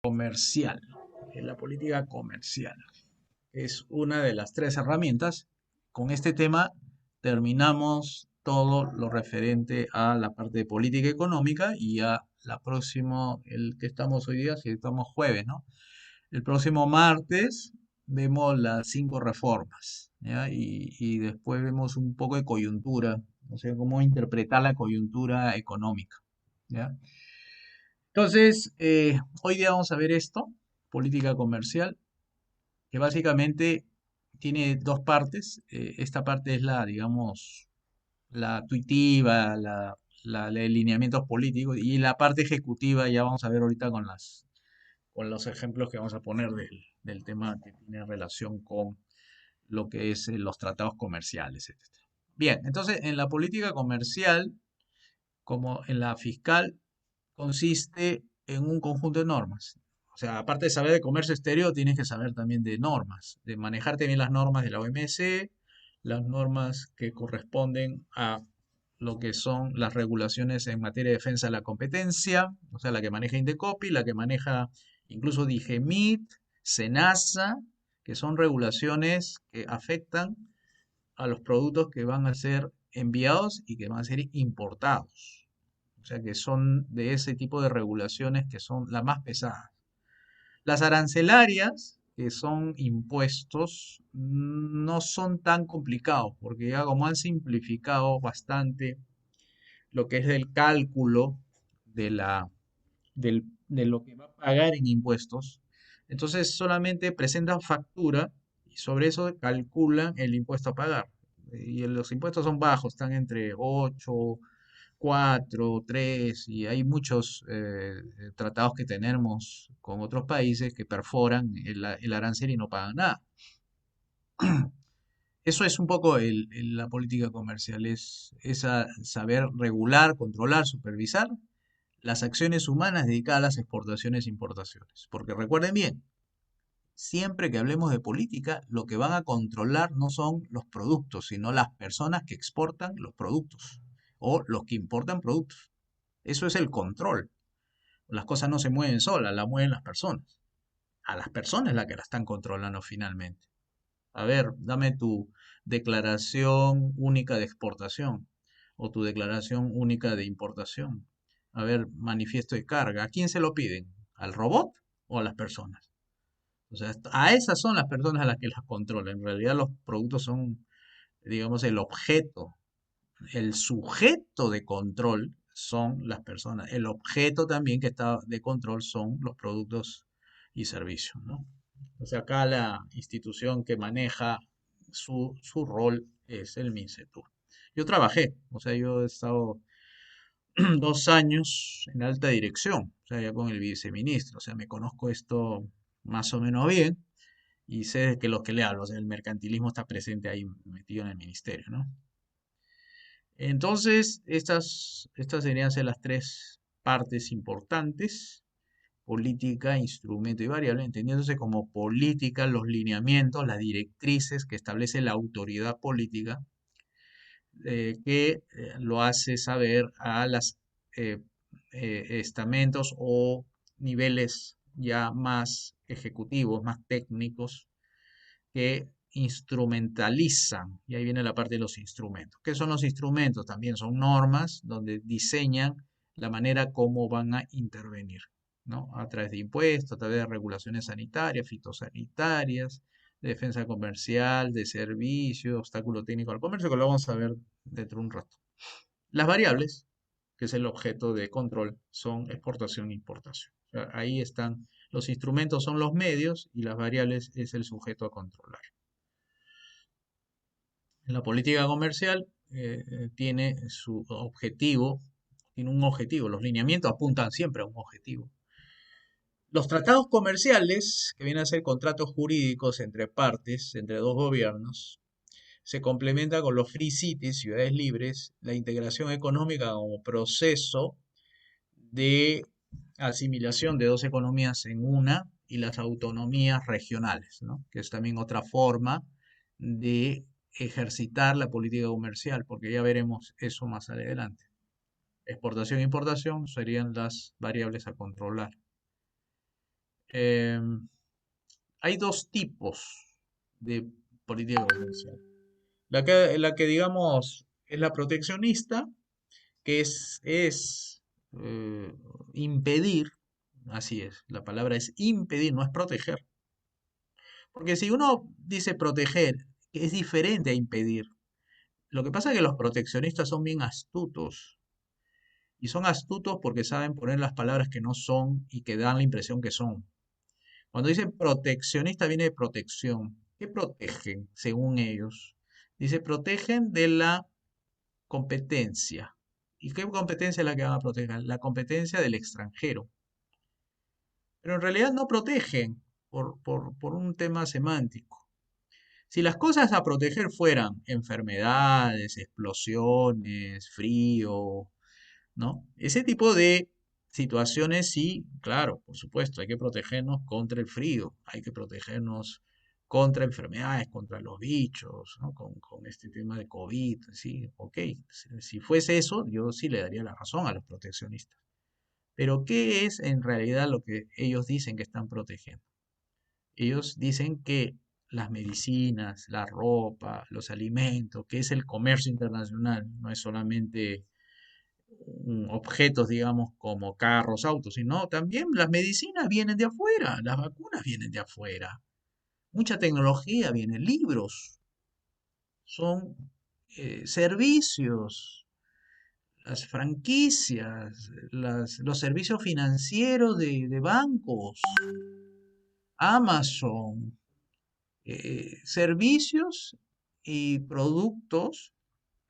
Comercial, la política comercial. Es una de las tres herramientas. Con este tema terminamos todo lo referente a la parte de política económica y a la próxima, el que estamos hoy día, si estamos jueves, ¿no? El próximo martes vemos las cinco reformas, ¿ya? Y después vemos un poco de coyuntura, o sea, cómo interpretar la coyuntura económica, ¿ya? Entonces, hoy día vamos a ver esto, política comercial, que básicamente tiene dos partes. Esta parte es la, digamos, la tuitiva, la de lineamientos políticos, y la parte ejecutiva ya vamos a ver ahorita con los ejemplos que vamos a poner del tema que tiene relación con lo que es los tratados comerciales, etc. Bien, entonces en la política comercial, como en la fiscal, consiste en un conjunto de normas. O sea, aparte de saber de comercio exterior, tienes que saber también de normas, de manejarte bien las normas de la OMC, las normas que corresponden a lo que son las regulaciones en materia de defensa de la competencia, o sea, la que maneja Indecopi, la que maneja incluso DIGEMIT, SENASA, que son regulaciones que afectan a los productos que van a ser enviados y que van a ser importados. O sea que son de ese tipo de regulaciones que son las más pesadas. Las arancelarias, que son impuestos, no son tan complicados, porque ya como han simplificado bastante lo que es el cálculo de de lo que va a pagar en impuestos, entonces solamente presentan factura y sobre eso calculan el impuesto a pagar. Y los impuestos son bajos, están entre 8 4 3 y hay muchos tratados que tenemos con otros países que perforan el arancel y no pagan nada. Eso es un poco la política comercial, es saber regular, controlar, supervisar las acciones humanas dedicadas a las exportaciones e importaciones. Porque recuerden bien, siempre que hablemos de política, lo que van a controlar no son los productos, sino las personas que exportan los productos o los que importan productos. Eso es el control. Las cosas no se mueven solas, las mueven las personas. A las personas es la que la están controlando finalmente. A ver, dame tu declaración única de exportación o tu declaración única de importación. A ver, manifiesto de carga. ¿A quién se lo piden? ¿Al robot o a las personas? O sea, a esas son las personas a las que las controlan. En realidad los productos son, digamos, el objeto. El sujeto de control son las personas. El objeto también que está de control son los productos y servicios, ¿no? O sea, acá la institución que maneja su rol es el MINCETUR. Yo trabajé, o sea, yo he estado 2 años en alta dirección, o sea, ya con el viceministro, o sea, me conozco esto más o menos bien y sé de que lo que le hablo, o sea, el mercantilismo está presente ahí metido en el ministerio, ¿no? Entonces, estas serían ser las tres partes importantes: política, instrumento y variable, entendiéndose como política los lineamientos, las directrices que establece la autoridad política, que lo hace saber a los estamentos o niveles ya más ejecutivos, más técnicos, que instrumentalizan, y ahí viene la parte de los instrumentos. ¿Qué son los instrumentos? También son normas donde diseñan la manera como van a intervenir, ¿no? A través de impuestos, a través de regulaciones sanitarias, fitosanitarias, de defensa comercial, de servicio, obstáculo técnico al comercio, que lo vamos a ver dentro de un rato. Las variables, que es el objeto de control, son exportación e importación. O sea, ahí están, los instrumentos son los medios y las variables es el sujeto a controlar. La política comercial tiene su objetivo, tiene un objetivo, los lineamientos apuntan siempre a un objetivo. Los tratados comerciales, que vienen a ser contratos jurídicos entre partes, entre dos gobiernos, se complementa con los free cities, ciudades libres, la integración económica como proceso de asimilación de dos economías en una y las autonomías regionales, ¿no? Que es también otra forma de ejercitar la política comercial, porque ya veremos eso más adelante. Exportación e importación serían las variables a controlar. Em, Hay dos tipos de política comercial. La que digamos es la proteccionista, que es impedir, así es, la palabra es impedir, no es proteger. Porque si uno dice proteger, es diferente a impedir. Lo que pasa es que los proteccionistas son bien astutos. Y son astutos porque saben poner las palabras que no son y que dan la impresión que son. Cuando dicen proteccionista viene de protección. ¿Qué protegen, según ellos? Dice, protegen de la competencia. ¿Y qué competencia es la que van a proteger? La competencia del extranjero. Pero en realidad no protegen por un tema semántico. Si las cosas a proteger fueran enfermedades, explosiones, frío, ¿no? Ese tipo de situaciones sí, claro, por supuesto, hay que protegernos contra el frío, hay que protegernos contra enfermedades, contra los bichos, ¿no? Con este tema de COVID, sí, ok. Si fuese eso, yo sí le daría la razón a los proteccionistas. Pero ¿qué es en realidad lo que ellos dicen que están protegiendo? Ellos dicen que las medicinas, la ropa, los alimentos, que es el comercio internacional, no es solamente objetos, digamos, como carros, autos, sino también las medicinas vienen de afuera, las vacunas vienen de afuera, mucha tecnología viene, libros, son servicios, las franquicias, los servicios financieros de bancos, Amazon, servicios y productos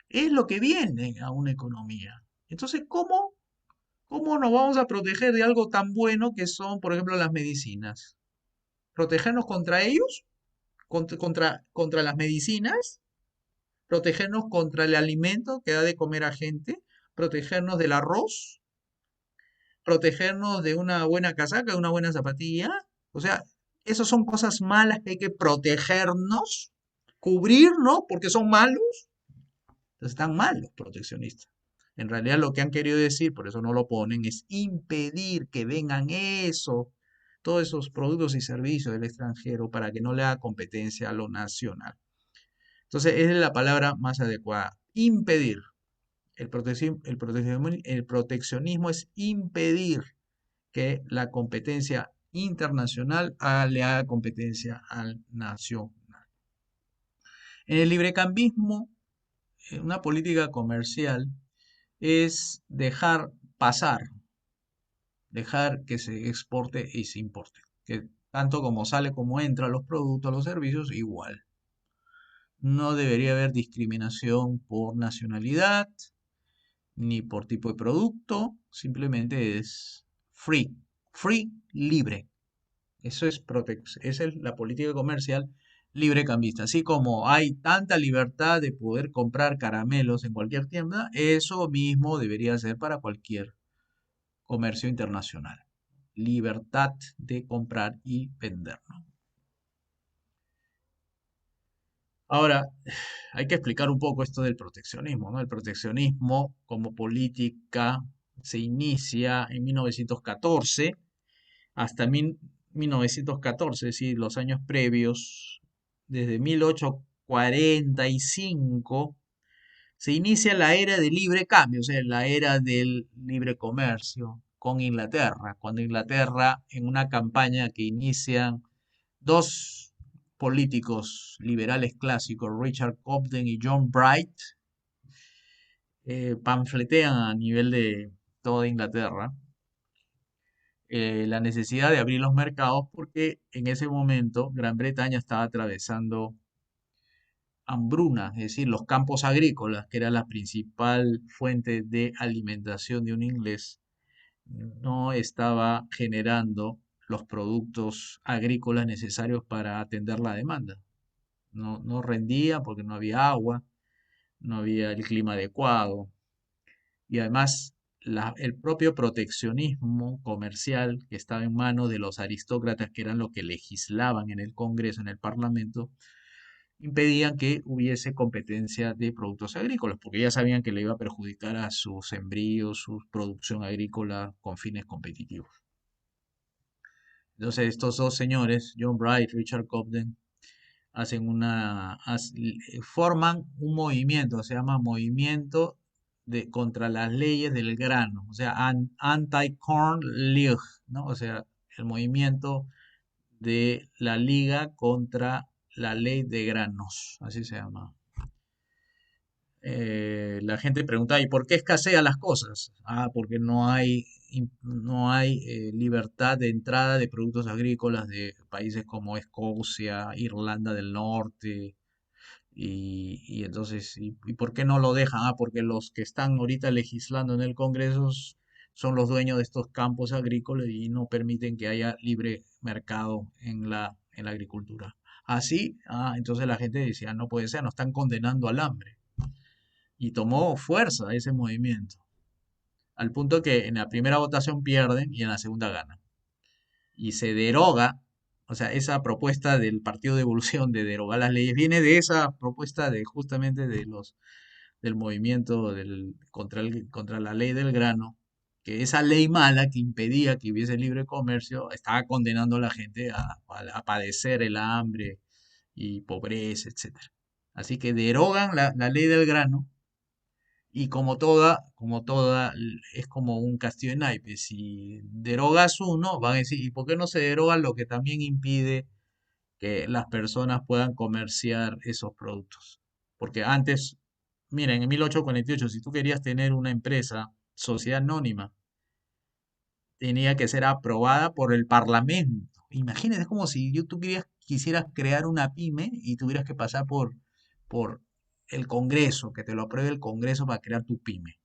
es lo que viene a una economía. Entonces, ¿cómo nos vamos a proteger de algo tan bueno que son, por ejemplo, las medicinas? ¿Protegernos contra ellos? ¿Contra las medicinas? ¿Protegernos contra el alimento que da de comer a gente? ¿Protegernos del arroz? ¿Protegernos de una buena casaca, de una buena zapatilla? O sea, esas son cosas malas que hay que protegernos, cubrirnos porque son malos. Entonces están mal los proteccionistas. En realidad lo que han querido decir, por eso no lo ponen, es impedir que vengan todos esos productos y servicios del extranjero para que no le haga competencia a lo nacional. Entonces, esa es la palabra más adecuada. Impedir. El proteccionismo es impedir que la competencia internacional le haga competencia al nacional. En el librecambismo, una política comercial es dejar que se exporte y se importe, que tanto como sale como entra los productos, los servicios, igual. No debería haber discriminación por nacionalidad ni por tipo de producto, simplemente es free, free, libre. Esa es la política comercial librecambista. Así como hay tanta libertad de poder comprar caramelos en cualquier tienda, eso mismo debería ser para cualquier comercio internacional. Libertad de comprar y vender, ¿no? Ahora, hay que explicar un poco esto del proteccionismo, ¿no? El proteccionismo como política se inicia en 1914 hasta 1914, es decir, los años previos, desde 1845, se inicia la era del libre cambio, o sea, la era del libre comercio con Inglaterra, cuando Inglaterra, en una campaña que inician dos políticos liberales clásicos, Richard Cobden y John Bright, panfletean a nivel de toda Inglaterra la necesidad de abrir los mercados porque en ese momento Gran Bretaña estaba atravesando hambruna, es decir, los campos agrícolas, que era la principal fuente de alimentación de un inglés, no estaba generando los productos agrícolas necesarios para atender la demanda. No rendía porque no había agua, no había el clima adecuado y además el propio proteccionismo comercial que estaba en manos de los aristócratas, que eran los que legislaban en el Congreso, en el Parlamento, impedían que hubiese competencia de productos agrícolas, porque ya sabían que le iba a perjudicar a sus sembríos, su producción agrícola con fines competitivos. Entonces estos dos señores, John Bright, Richard Cobden, forman un movimiento, se llama Movimiento contra las leyes del grano, o sea, Anti-Corn League, ¿no? O sea, el movimiento de la Liga contra la ley de granos, así se llama. La gente pregunta, ¿y por qué escasean las cosas? Ah, porque no hay libertad de entrada de productos agrícolas de países como Escocia, Irlanda del Norte, y entonces, ¿y por qué no lo dejan? Ah, porque los que están ahorita legislando en el Congreso son los dueños de estos campos agrícolas y no permiten que haya libre mercado en la agricultura. Así, entonces la gente decía, no puede ser, nos están condenando al hambre. Y tomó fuerza ese movimiento, al punto que en la primera votación pierden y en la segunda ganan. Y se deroga, o sea, esa propuesta del Partido de Evolución de derogar las leyes viene de esa propuesta de justamente del movimiento contra la ley del grano, que esa ley mala que impedía que hubiese libre comercio estaba condenando a la gente a padecer el hambre y pobreza, etcétera. Así que derogan la ley del grano y como toda, es como un castillo de naipes. Si derogas uno, van a decir, ¿y por qué no se deroga lo que también impide que las personas puedan comerciar esos productos? Porque antes, miren, en 1848, si tú querías tener una empresa, sociedad anónima, tenía que ser aprobada por el Parlamento. Imagínate, es como si tú quisieras crear una pyme y tuvieras que pasar por el Congreso, que te lo apruebe el Congreso para crear tu pyme.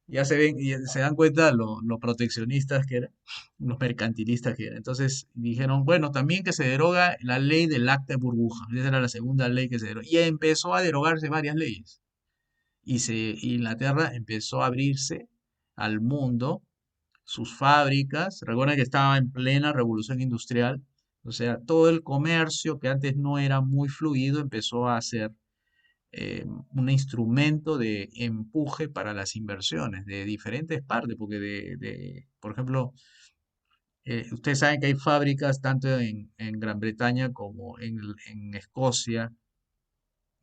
Ya se ven, ya se dan cuenta lo proteccionistas que eran, los mercantilistas que eran. Entonces dijeron, bueno, también que se deroga la ley del acta de burbuja. Esa era la segunda ley que se derogó. Y empezó a derogarse varias leyes. Inglaterra empezó a abrirse al mundo, sus fábricas. Recuerden que estaba en plena revolución industrial. O sea, todo el comercio que antes no era muy fluido empezó a ser un instrumento de empuje para las inversiones de diferentes partes, porque por ejemplo, ustedes saben que hay fábricas tanto en Gran Bretaña como en Escocia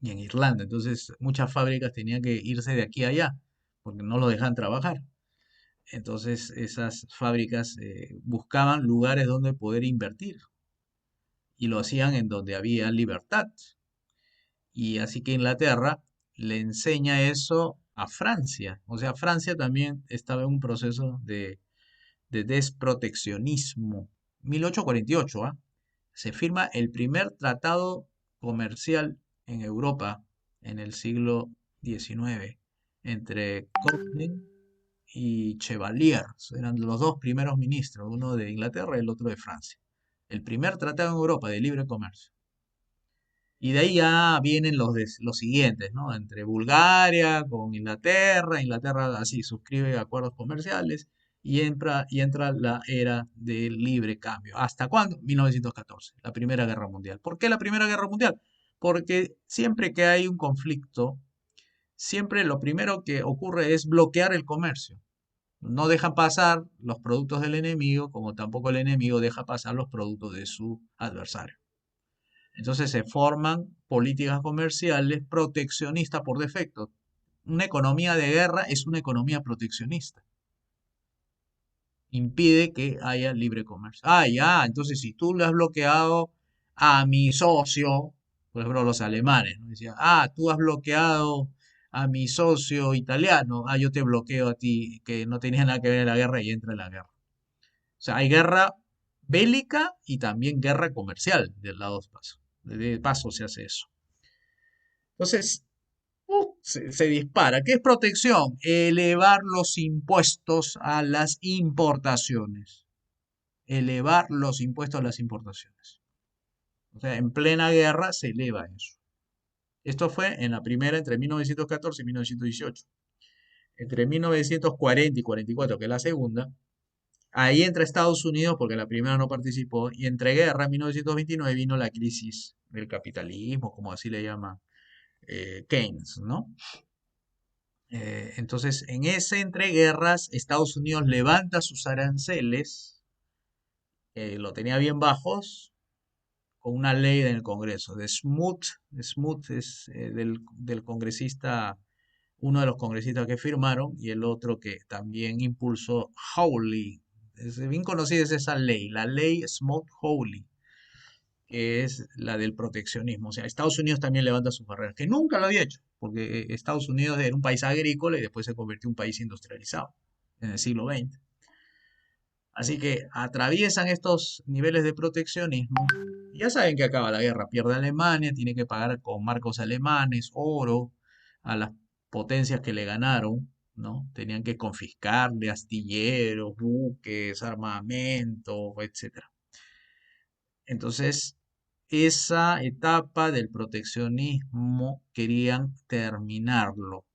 y en Irlanda, entonces muchas fábricas tenían que irse de aquí a allá, porque no lo dejan trabajar. Entonces esas fábricas buscaban lugares donde poder invertir y lo hacían en donde había libertad. Y así que Inglaterra le enseña eso a Francia. O sea, Francia también estaba en un proceso de desproteccionismo. 1848, ¿ah? Se firma el primer tratado comercial en Europa en el siglo XIX entre Cobden y Chevalier. Eran los dos primeros ministros, uno de Inglaterra y el otro de Francia. El primer tratado en Europa de libre comercio. Y de ahí ya vienen los siguientes, ¿no? Entre Bulgaria con Inglaterra, Inglaterra así suscribe acuerdos comerciales y entra la era del libre cambio. ¿Hasta cuándo? 1914, la Primera Guerra Mundial. ¿Por qué la Primera Guerra Mundial? Porque siempre que hay un conflicto, siempre lo primero que ocurre es bloquear el comercio. No dejan pasar los productos del enemigo, como tampoco el enemigo deja pasar los productos de su adversario. Entonces se forman políticas comerciales proteccionistas por defecto. Una economía de guerra es una economía proteccionista. Impide que haya libre comercio. Ya, entonces si tú le has bloqueado a mi socio, por ejemplo los alemanes, ¿no? Decían, tú has bloqueado a mi socio italiano, yo te bloqueo a ti, que no tenía nada que ver en la guerra y entra en la guerra. O sea, hay guerra bélica y también guerra comercial del lado de paso. De paso se hace eso. Entonces, se dispara. ¿Qué es protección? Elevar los impuestos a las importaciones. Elevar los impuestos a las importaciones. O sea, en plena guerra se eleva eso. Esto fue en la primera entre 1914 y 1918. Entre 1940 y 44, que es la segunda, ahí entra Estados Unidos porque la primera no participó, y entre guerra en 1929 vino la crisis del capitalismo, como así le llama Keynes, ¿no? Entonces, en ese entreguerras, Estados Unidos levanta sus aranceles lo tenía bien bajos con una ley en el Congreso. Smoot es del congresista, uno de los congresistas que firmaron y el otro que también impulsó Hawley. Es bien conocida es esa ley, la ley Smoot-Hawley, que es la del proteccionismo. O sea, Estados Unidos también levanta sus barreras, que nunca lo había hecho, porque Estados Unidos era un país agrícola y después se convirtió en un país industrializado en el siglo XX. Así que atraviesan estos niveles de proteccionismo. Ya saben que acaba la guerra, pierde Alemania, tiene que pagar con marcos alemanes, oro, a las potencias que le ganaron, ¿no? Tenían que confiscarle astilleros, buques, armamento, etcétera. Entonces, esa etapa del proteccionismo querían terminarlo.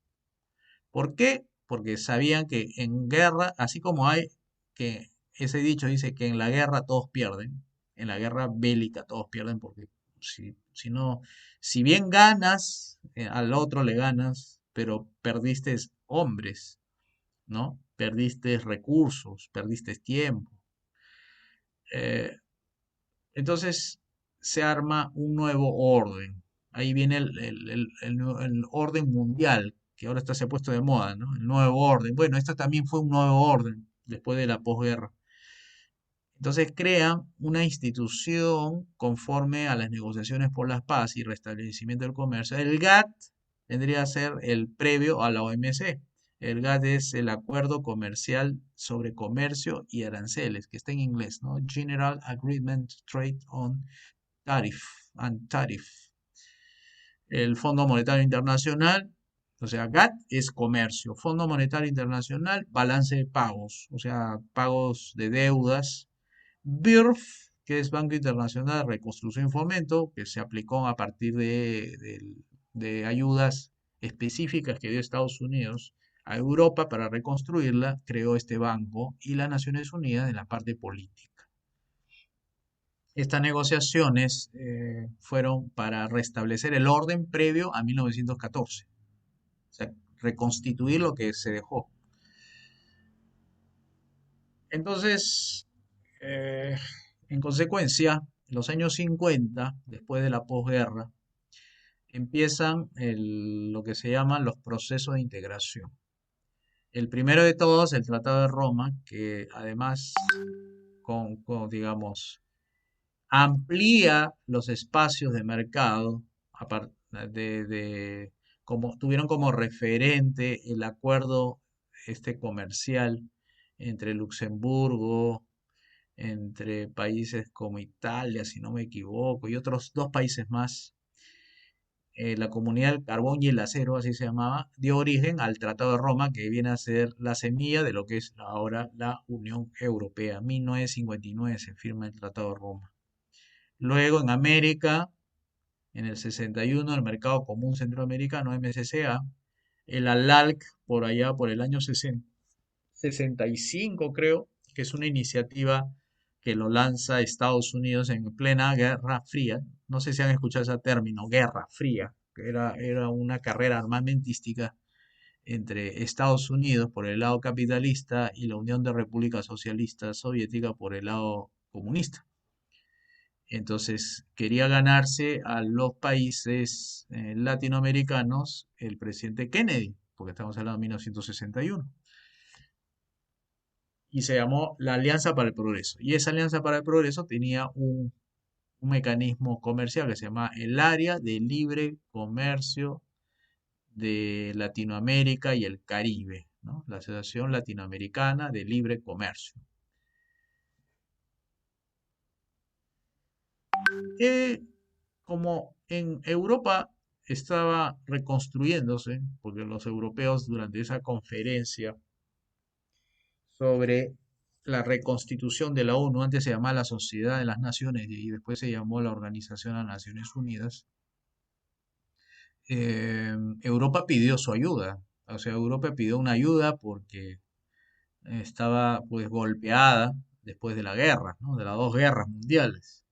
¿Por qué? Porque sabían que en guerra, así como hay que ese dicho dice que en la guerra todos pierden, en la guerra bélica todos pierden porque si no, si bien ganas, al otro le ganas, pero perdiste hombres, ¿no? Perdiste recursos, perdiste tiempo. Eh, entonces se arma un nuevo orden. Ahí viene el orden mundial, que ahora se ha puesto de moda, ¿no? El nuevo orden. Bueno, esto también fue un nuevo orden después de la posguerra. Entonces crean una institución conforme a las negociaciones por la paz y restablecimiento del comercio. El GATT vendría a ser el previo a la OMC. El GATT es el Acuerdo Comercial sobre Comercio y Aranceles, que está en inglés, ¿no? General Agreement Trade on Tariff and Tariff. El Fondo Monetario Internacional, o sea, GATT es comercio. Fondo Monetario Internacional, balance de pagos, o sea, pagos de deudas. BIRF, que es Banco Internacional de Reconstrucción y Fomento, que se aplicó a partir de ayudas específicas que dio Estados Unidos a Europa para reconstruirla, creó este banco y las Naciones Unidas en la parte política. Estas negociaciones fueron para restablecer el orden previo a 1914, o sea, reconstituir lo que se dejó. Entonces, eh, en consecuencia, en los años 50, después de la posguerra, empiezan lo que se llaman los procesos de integración. El primero de todos, el Tratado de Roma, que además, digamos, amplía los espacios de mercado, como, tuvieron como referente el acuerdo comercial entre Luxemburgo, entre países como Italia, si no me equivoco, y otros dos países más. La Comunidad del Carbón y el Acero, así se llamaba, dio origen al Tratado de Roma, que viene a ser la semilla de lo que es ahora la Unión Europea. 1959 se firma el Tratado de Roma. Luego en América, en el 61, el Mercado Común Centroamericano, MCCA, el ALALC, por allá por el año 65, creo, que es una iniciativa que lo lanza Estados Unidos en plena Guerra Fría. No sé si han escuchado ese término, Guerra Fría, que era una carrera armamentística entre Estados Unidos por el lado capitalista y la Unión de Repúblicas Socialistas Soviéticas por el lado comunista. Entonces quería ganarse a los países latinoamericanos el presidente Kennedy, porque estamos hablando de 1961. Y se llamó la Alianza para el Progreso. Y esa Alianza para el Progreso tenía un mecanismo comercial que se llama el Área de Libre Comercio de Latinoamérica y el Caribe, ¿no? La Asociación Latinoamericana de Libre Comercio. Eh, Como en Europa estaba reconstruyéndose, porque los europeos durante esa conferencia sobre la reconstitución de la ONU, antes se llamaba la Sociedad de las Naciones y después se llamó la Organización de las Naciones Unidas, Europa pidió su ayuda. O sea, Europa pidió una ayuda porque estaba pues golpeada después de la guerra, ¿no? De las dos guerras mundiales.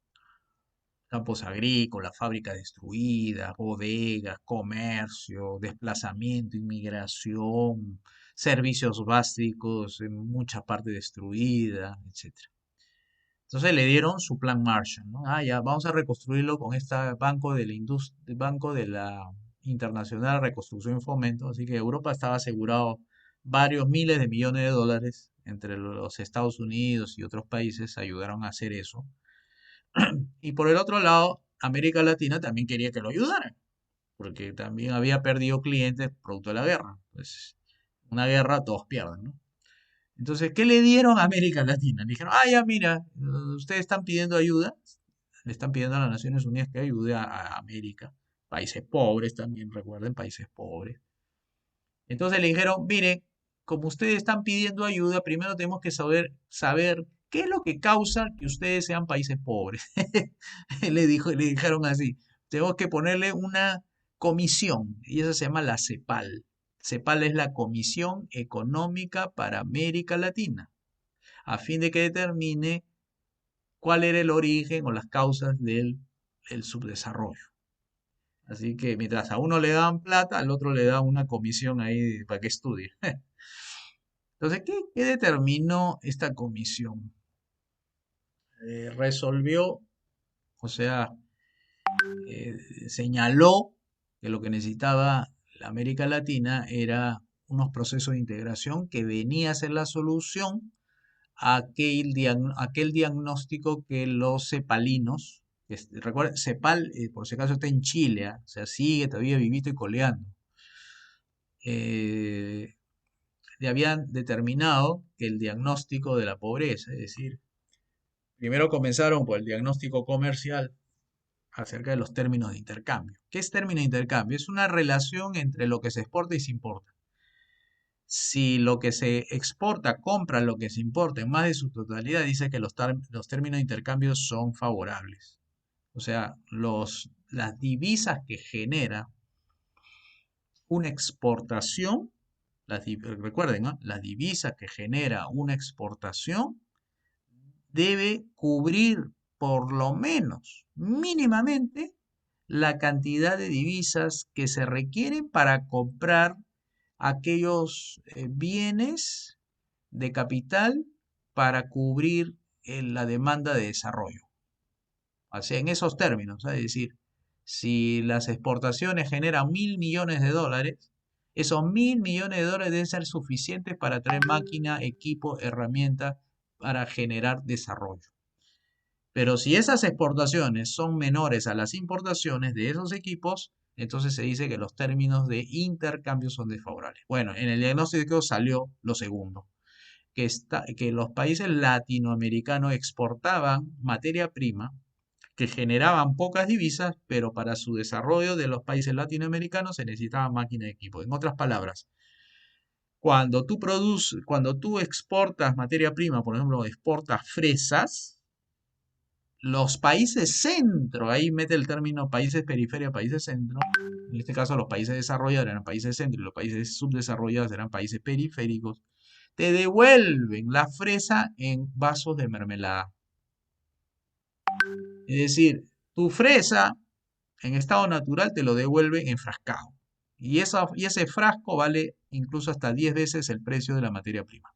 Campos agrícolas, fábricas destruidas, bodegas, comercio, desplazamiento, inmigración, servicios básicos en mucha parte destruida, etc. Entonces le dieron su plan Marshall, ¿no? Ah, ya, vamos a reconstruirlo con este Banco de la Internacional de Reconstrucción y Fomento. Así que Europa estaba asegurado varios miles de millones de dólares entre los Estados Unidos y otros países ayudaron a hacer eso. Y por el otro lado, América Latina también quería que lo ayudaran, porque también había perdido clientes producto de la guerra. Pues una guerra todos pierden, ¿no? Entonces, ¿qué le dieron a América Latina? Le dijeron, ah, ya, mira, ustedes están pidiendo ayuda, le están pidiendo a las Naciones Unidas que ayude a América, países pobres también, recuerden, países pobres. Entonces le dijeron, mire, como ustedes están pidiendo ayuda, primero tenemos que saber qué es lo que causa que ustedes sean países pobres. Le dijeron así, tenemos que ponerle una comisión, y esa se llama la CEPAL. CEPAL es la Comisión Económica para América Latina, a fin de que determine cuál era el origen o las causas el subdesarrollo. Así que mientras a uno le dan plata, al otro le dan una comisión ahí para que estudie. Entonces, ¿qué determinó esta comisión? Resolvió, o sea, eh, señaló que lo que necesitaba la América Latina era unos procesos de integración que venía a ser la solución a aquel diagnóstico que los cepalinos, recuerden, Cepal, por si acaso está en Chile, o sea, sigue todavía vivito y coleando, eh, le habían determinado que el diagnóstico de la pobreza, es decir, primero comenzaron por el diagnóstico comercial acerca de los términos de intercambio. ¿Qué es término de intercambio? Es una relación entre lo que se exporta y se importa. Si lo que se exporta compra lo que se importa en más de su totalidad, dice que los términos de intercambio son favorables. O sea, las divisas que genera una exportación, recuerden, ¿no? Las divisas que genera una exportación debe cubrir por lo menos, mínimamente, la cantidad de divisas que se requieren para comprar aquellos bienes de capital para cubrir la demanda de desarrollo. O sea, en esos términos, es decir, si las exportaciones generan 1.000 millones de dólares, esos 1.000 millones de dólares deben ser suficientes para traer máquina, equipo, herramienta para generar desarrollo. Pero si esas exportaciones son menores a las importaciones de esos equipos, entonces se dice que los términos de intercambio son desfavorables. Bueno, en el diagnóstico salió lo segundo, que los países latinoamericanos exportaban materia prima que generaban pocas divisas, pero para su desarrollo de los países latinoamericanos se necesitaba máquina de equipo. En otras palabras, cuando tú exportas materia prima, por ejemplo, exportas fresas, los países centro, ahí mete el término países periferia, países centro, en este caso los países desarrollados eran países centro y los países subdesarrollados eran países periféricos, te devuelven la fresa en vasos de mermelada. Es decir, tu fresa en estado natural te lo devuelve enfrascado. Y ese frasco vale incluso hasta 10 veces el precio de la materia prima.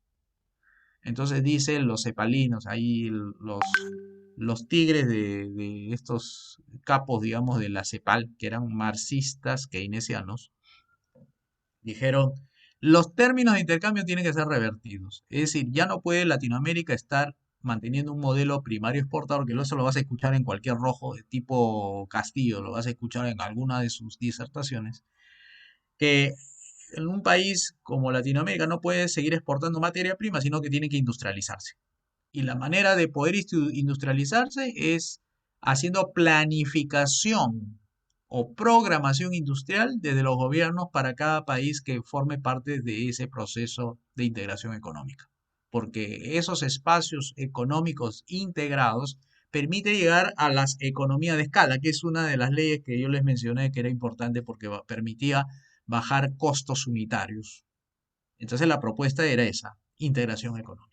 Entonces dicen los cepalinos, ahí los tigres de estos capos, digamos, de la CEPAL, que eran marxistas keynesianos, dijeron, los términos de intercambio tienen que ser revertidos. Es decir, ya no puede Latinoamérica estar manteniendo un modelo primario exportador, que eso lo vas a escuchar en cualquier rojo de tipo Castillo, lo vas a escuchar en alguna de sus disertaciones, que en un país como Latinoamérica no puede seguir exportando materia prima, sino que tiene que industrializarse. Y la manera de poder industrializarse es haciendo planificación o programación industrial desde los gobiernos para cada país que forme parte de ese proceso de integración económica. Porque esos espacios económicos integrados permite llegar a las economías de escala, que es una de las leyes que yo les mencioné que era importante porque permitía bajar costos unitarios. Entonces la propuesta era esa, integración económica.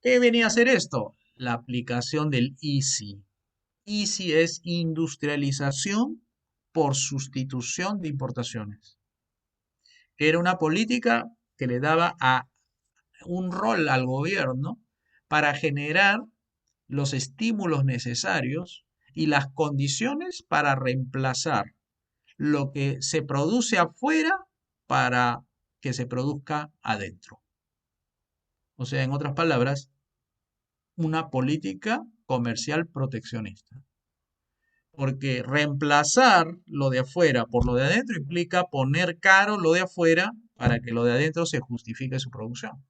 ¿Qué venía a hacer esto? La aplicación del EASY. EASY es industrialización por sustitución de importaciones. Era una política que le daba un rol al gobierno para generar los estímulos necesarios y las condiciones para reemplazar lo que se produce afuera para que se produzca adentro. O sea, en otras palabras, una política comercial proteccionista. Porque reemplazar lo de afuera por lo de adentro implica poner caro lo de afuera para que lo de adentro se justifique su producción.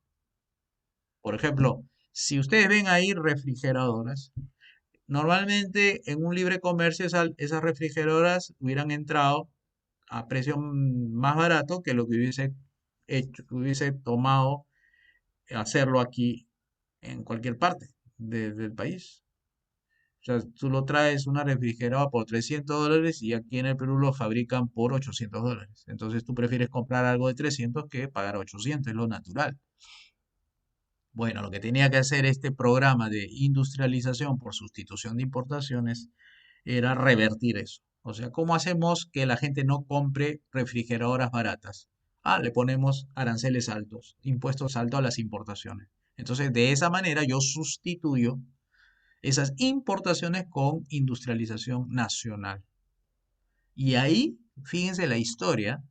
Por ejemplo, si ustedes ven ahí refrigeradoras, normalmente en un libre comercio esas refrigeradoras hubieran entrado a precio más barato que lo que hubiese hecho, hubiese tomado hacerlo aquí en cualquier parte del país. O sea, tú lo traes una refrigeradora por $300 y aquí en el Perú lo fabrican por $800. Entonces tú prefieres comprar algo de 300 que pagar 800, es lo natural. Bueno, lo que tenía que hacer este programa de industrialización por sustitución de importaciones era revertir eso. O sea, ¿cómo hacemos que la gente no compre refrigeradoras baratas? Ah, le ponemos aranceles altos, impuestos altos a las importaciones. Entonces, de esa manera yo sustituyo esas importaciones con industrialización nacional. Y ahí, fíjense la historia,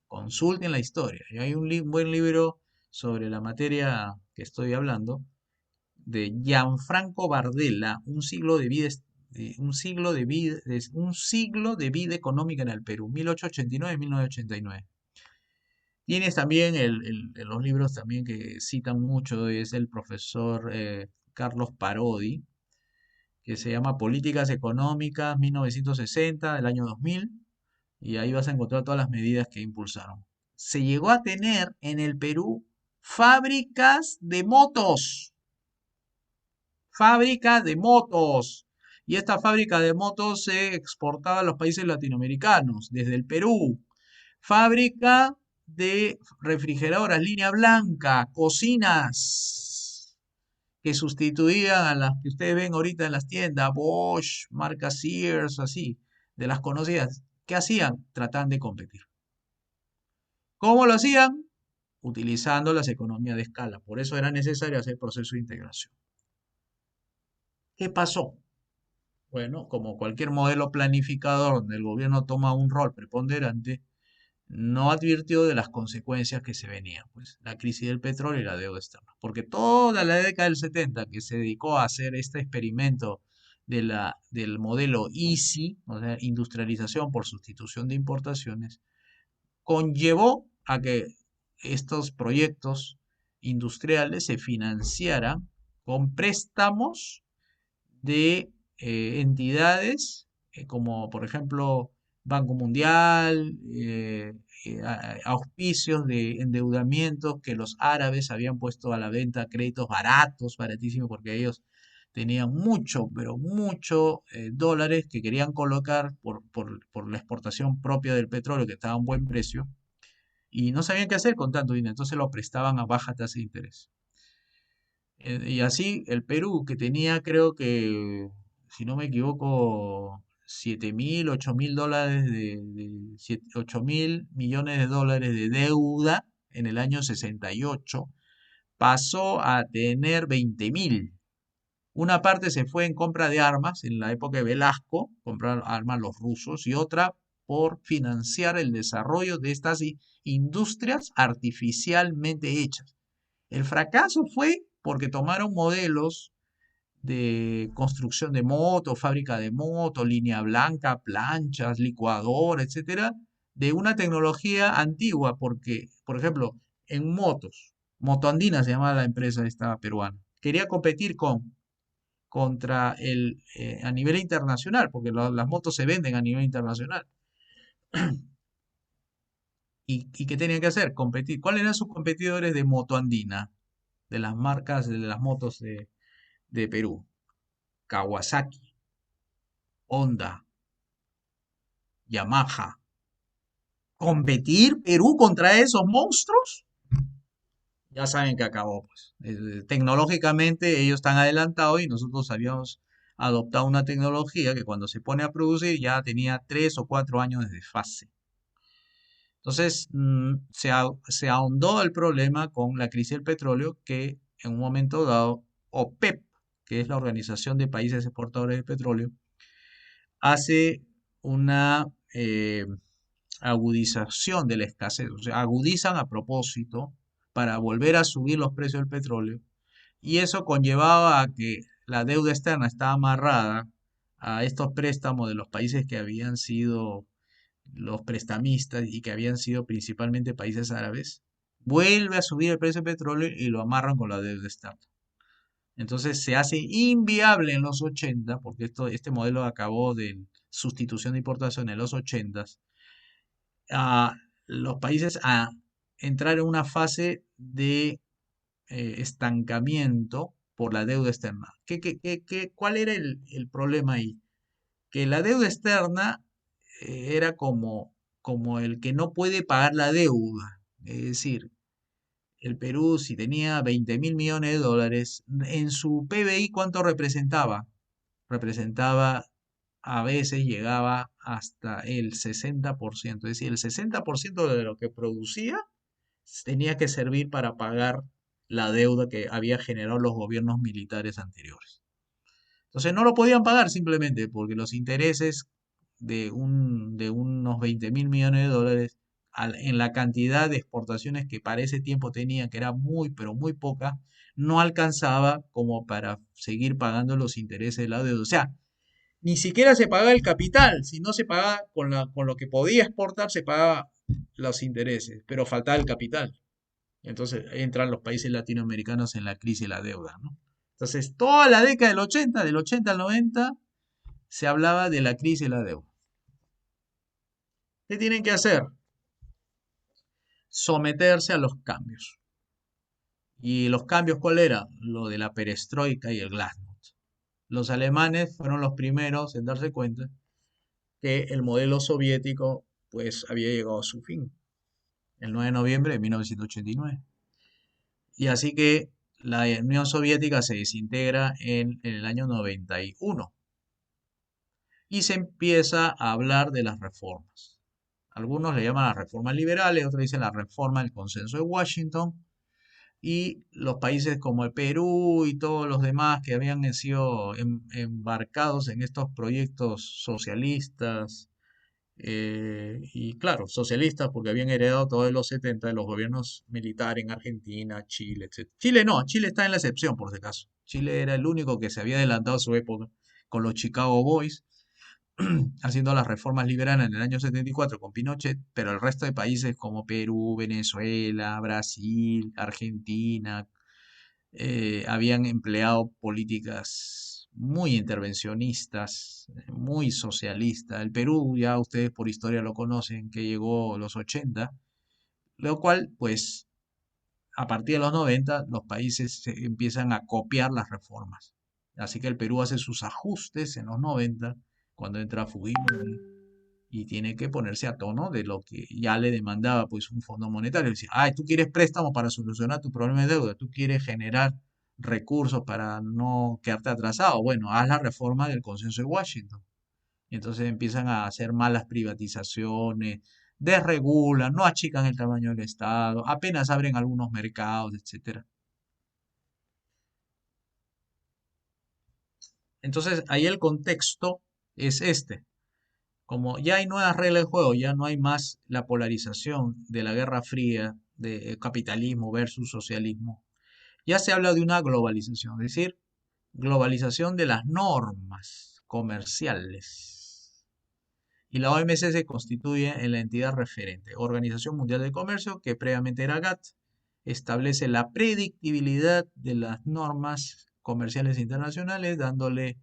consulten la historia. Y hay un buen libro sobre la materia que estoy hablando, de Gianfranco Bardella, un siglo de vida, un siglo de vida económica en el Perú, 1889-1989. Tienes también los libros también que citan mucho, es el profesor Carlos Parodi, que se llama Políticas Económicas 1960, del año 2000, y ahí vas a encontrar todas las medidas que impulsaron. Se llegó a tener en el Perú fábricas de motos, fábrica de motos. Y esta fábrica de motos se exportaba a los países latinoamericanos, desde el Perú. Fábrica de refrigeradoras, línea blanca, cocinas que sustituían a las que ustedes ven ahorita en las tiendas, Bosch, marca Sears, así, de las conocidas. ¿Qué hacían? Trataban de competir. ¿Cómo lo hacían? Utilizando las economías de escala. Por eso era necesario hacer proceso de integración. ¿Qué pasó? Bueno, como cualquier modelo planificador donde el gobierno toma un rol preponderante, no advirtió de las consecuencias que se venían, pues la crisis del petróleo y la deuda externa. Porque toda la década del 70 que se dedicó a hacer este experimento del modelo EASY, o sea, industrialización por sustitución de importaciones, conllevó a que estos proyectos industriales se financiaran con préstamos de entidades como por ejemplo Banco Mundial, auspicios de endeudamiento que los árabes habían puesto a la venta créditos baratos, baratísimos, porque ellos tenían mucho, pero mucho dólares que querían colocar por la exportación propia del petróleo que estaba a un buen precio y no sabían qué hacer con tanto dinero, entonces lo prestaban a baja tasa de interés. Y así el Perú, que tenía creo que, si no me equivoco, 7.000, 8.000 dólares 8.000 millones de dólares de deuda en el año 68, pasó a tener 20.000. Una parte se fue en compra de armas en la época de Velasco, comprar armas los rusos, y otra por financiar el desarrollo de estas industrias artificialmente hechas. El fracaso fue porque tomaron modelos de construcción de motos, fábrica de motos, línea blanca, planchas, licuadora, etcétera, de una tecnología antigua, porque, por ejemplo, en motos, Motoandina se llamaba la empresa esta peruana, quería competir contra a nivel internacional, porque las motos se venden a nivel internacional. ¿Y qué tenían que hacer? Competir. ¿Cuáles eran sus competidores de Motoandina? De las marcas de las motos de Perú. Kawasaki, Honda, Yamaha. ¿Competir Perú contra esos monstruos? Ya saben que acabó, pues. Tecnológicamente ellos están adelantados y nosotros habíamos adoptado una tecnología que cuando se pone a producir ya tenía 3 o 4 años de desfase. Entonces, se ahondó el problema con la crisis del petróleo que en un momento dado OPEP, que es la Organización de Países Exportadores de Petróleo, hace una agudización de la escasez, o sea, agudizan a propósito para volver a subir los precios del petróleo, y eso conllevaba a que la deuda externa estaba amarrada a estos préstamos de los países que habían sido los prestamistas y que habían sido principalmente países árabes. Vuelve a subir el precio del petróleo y lo amarran con la deuda externa. Entonces se hace inviable en los 80, porque este modelo acabó de sustitución de importación en los 80, a los países a entrar en una fase de estancamiento por la deuda externa. ¿Cuál era el problema ahí? Que la deuda externa era como el que no puede pagar la deuda. Es decir, el Perú, si tenía 20.000 millones de dólares, en su PBI, ¿cuánto representaba? Representaba, a veces llegaba hasta el 60%. Es decir, el 60% de lo que producía tenía que servir para pagar la deuda que había generado los gobiernos militares anteriores. Entonces no lo podían pagar simplemente porque los intereses de unos 20.000 millones de dólares en la cantidad de exportaciones que para ese tiempo tenían, que era muy, pero muy poca, no alcanzaba como para seguir pagando los intereses de la deuda. O sea, ni siquiera se pagaba el capital, si no se pagaba con lo que podía exportar, se pagaba los intereses, pero faltaba el capital. Entonces entran los países latinoamericanos en la crisis de la deuda, ¿no? Entonces, toda la década del 80 al 90, se hablaba de la crisis de la deuda. ¿Qué tienen que hacer? Someterse a los cambios. ¿Y los cambios cuál era? Lo de la perestroika y el glasnost. Los alemanes fueron los primeros en darse cuenta que el modelo soviético pues había llegado a su fin, el 9 de noviembre de 1989. Y así que la Unión Soviética se desintegra en el año 91 y se empieza a hablar de las reformas. Algunos le llaman las reformas liberales, otros dicen la reforma del consenso de Washington, y los países como el Perú y todos los demás que habían sido embarcados en estos proyectos socialistas, y claro, socialistas porque habían heredado todo de los 70 de los gobiernos militares en Argentina, Chile, etc. Chile no, Chile está en la excepción por si acaso. Chile era el único que se había adelantado a su época con los Chicago Boys, haciendo las reformas liberales en el año 74 con Pinochet, pero el resto de países como Perú, Venezuela, Brasil, Argentina, habían empleado políticas muy intervencionistas, muy socialistas. El Perú, ya ustedes por historia lo conocen, que llegó a los 80, lo cual, pues, a partir de los 90, los países empiezan a copiar las reformas. Así que el Perú hace sus ajustes en los 90, cuando entra Fujimori, y tiene que ponerse a tono de lo que ya le demandaba pues un fondo monetario. Decía, ay, tú quieres préstamo para solucionar tu problema de deuda, tú quieres generar recursos para no quedarte atrasado. Bueno, haz la reforma del consenso de Washington. Y entonces empiezan a hacer malas privatizaciones, desregulan, no achican el tamaño del Estado, apenas abren algunos mercados, etcétera. Entonces ahí el contexto es este. Como ya hay nuevas reglas de juego, ya no hay más la polarización de la Guerra Fría, de capitalismo versus socialismo, ya se habla de una globalización, es decir, globalización de las normas comerciales. Y la OMC se constituye en la entidad referente, Organización Mundial de Comercio, que previamente era GATT, establece la predictibilidad de las normas comerciales internacionales, dándole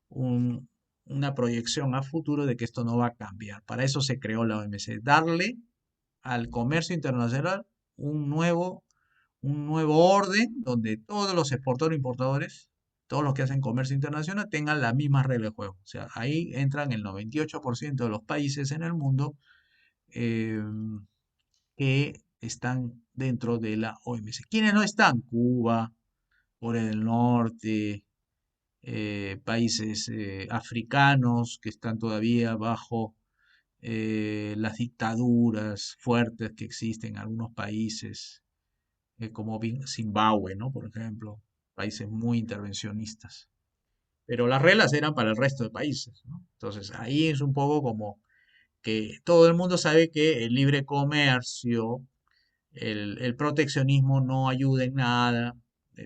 un- una proyección a futuro de que esto no va a cambiar. Para eso se creó la OMC, darle al comercio internacional un nuevo orden donde todos los exportadores e importadores, todos los que hacen comercio internacional, tengan las mismas reglas de juego. O sea, ahí entran el 98% de los países en el mundo eh, que están dentro de la OMC. ¿Quiénes no están? Cuba, Corea del Norte, países africanos que están todavía bajo las dictaduras fuertes que existen en algunos países, como Zimbabue, ¿no? Por ejemplo, países muy intervencionistas. Pero las reglas eran para el resto de países, ¿no? Entonces ahí es un poco como que todo el mundo sabe que el libre comercio, el proteccionismo no ayuda en nada.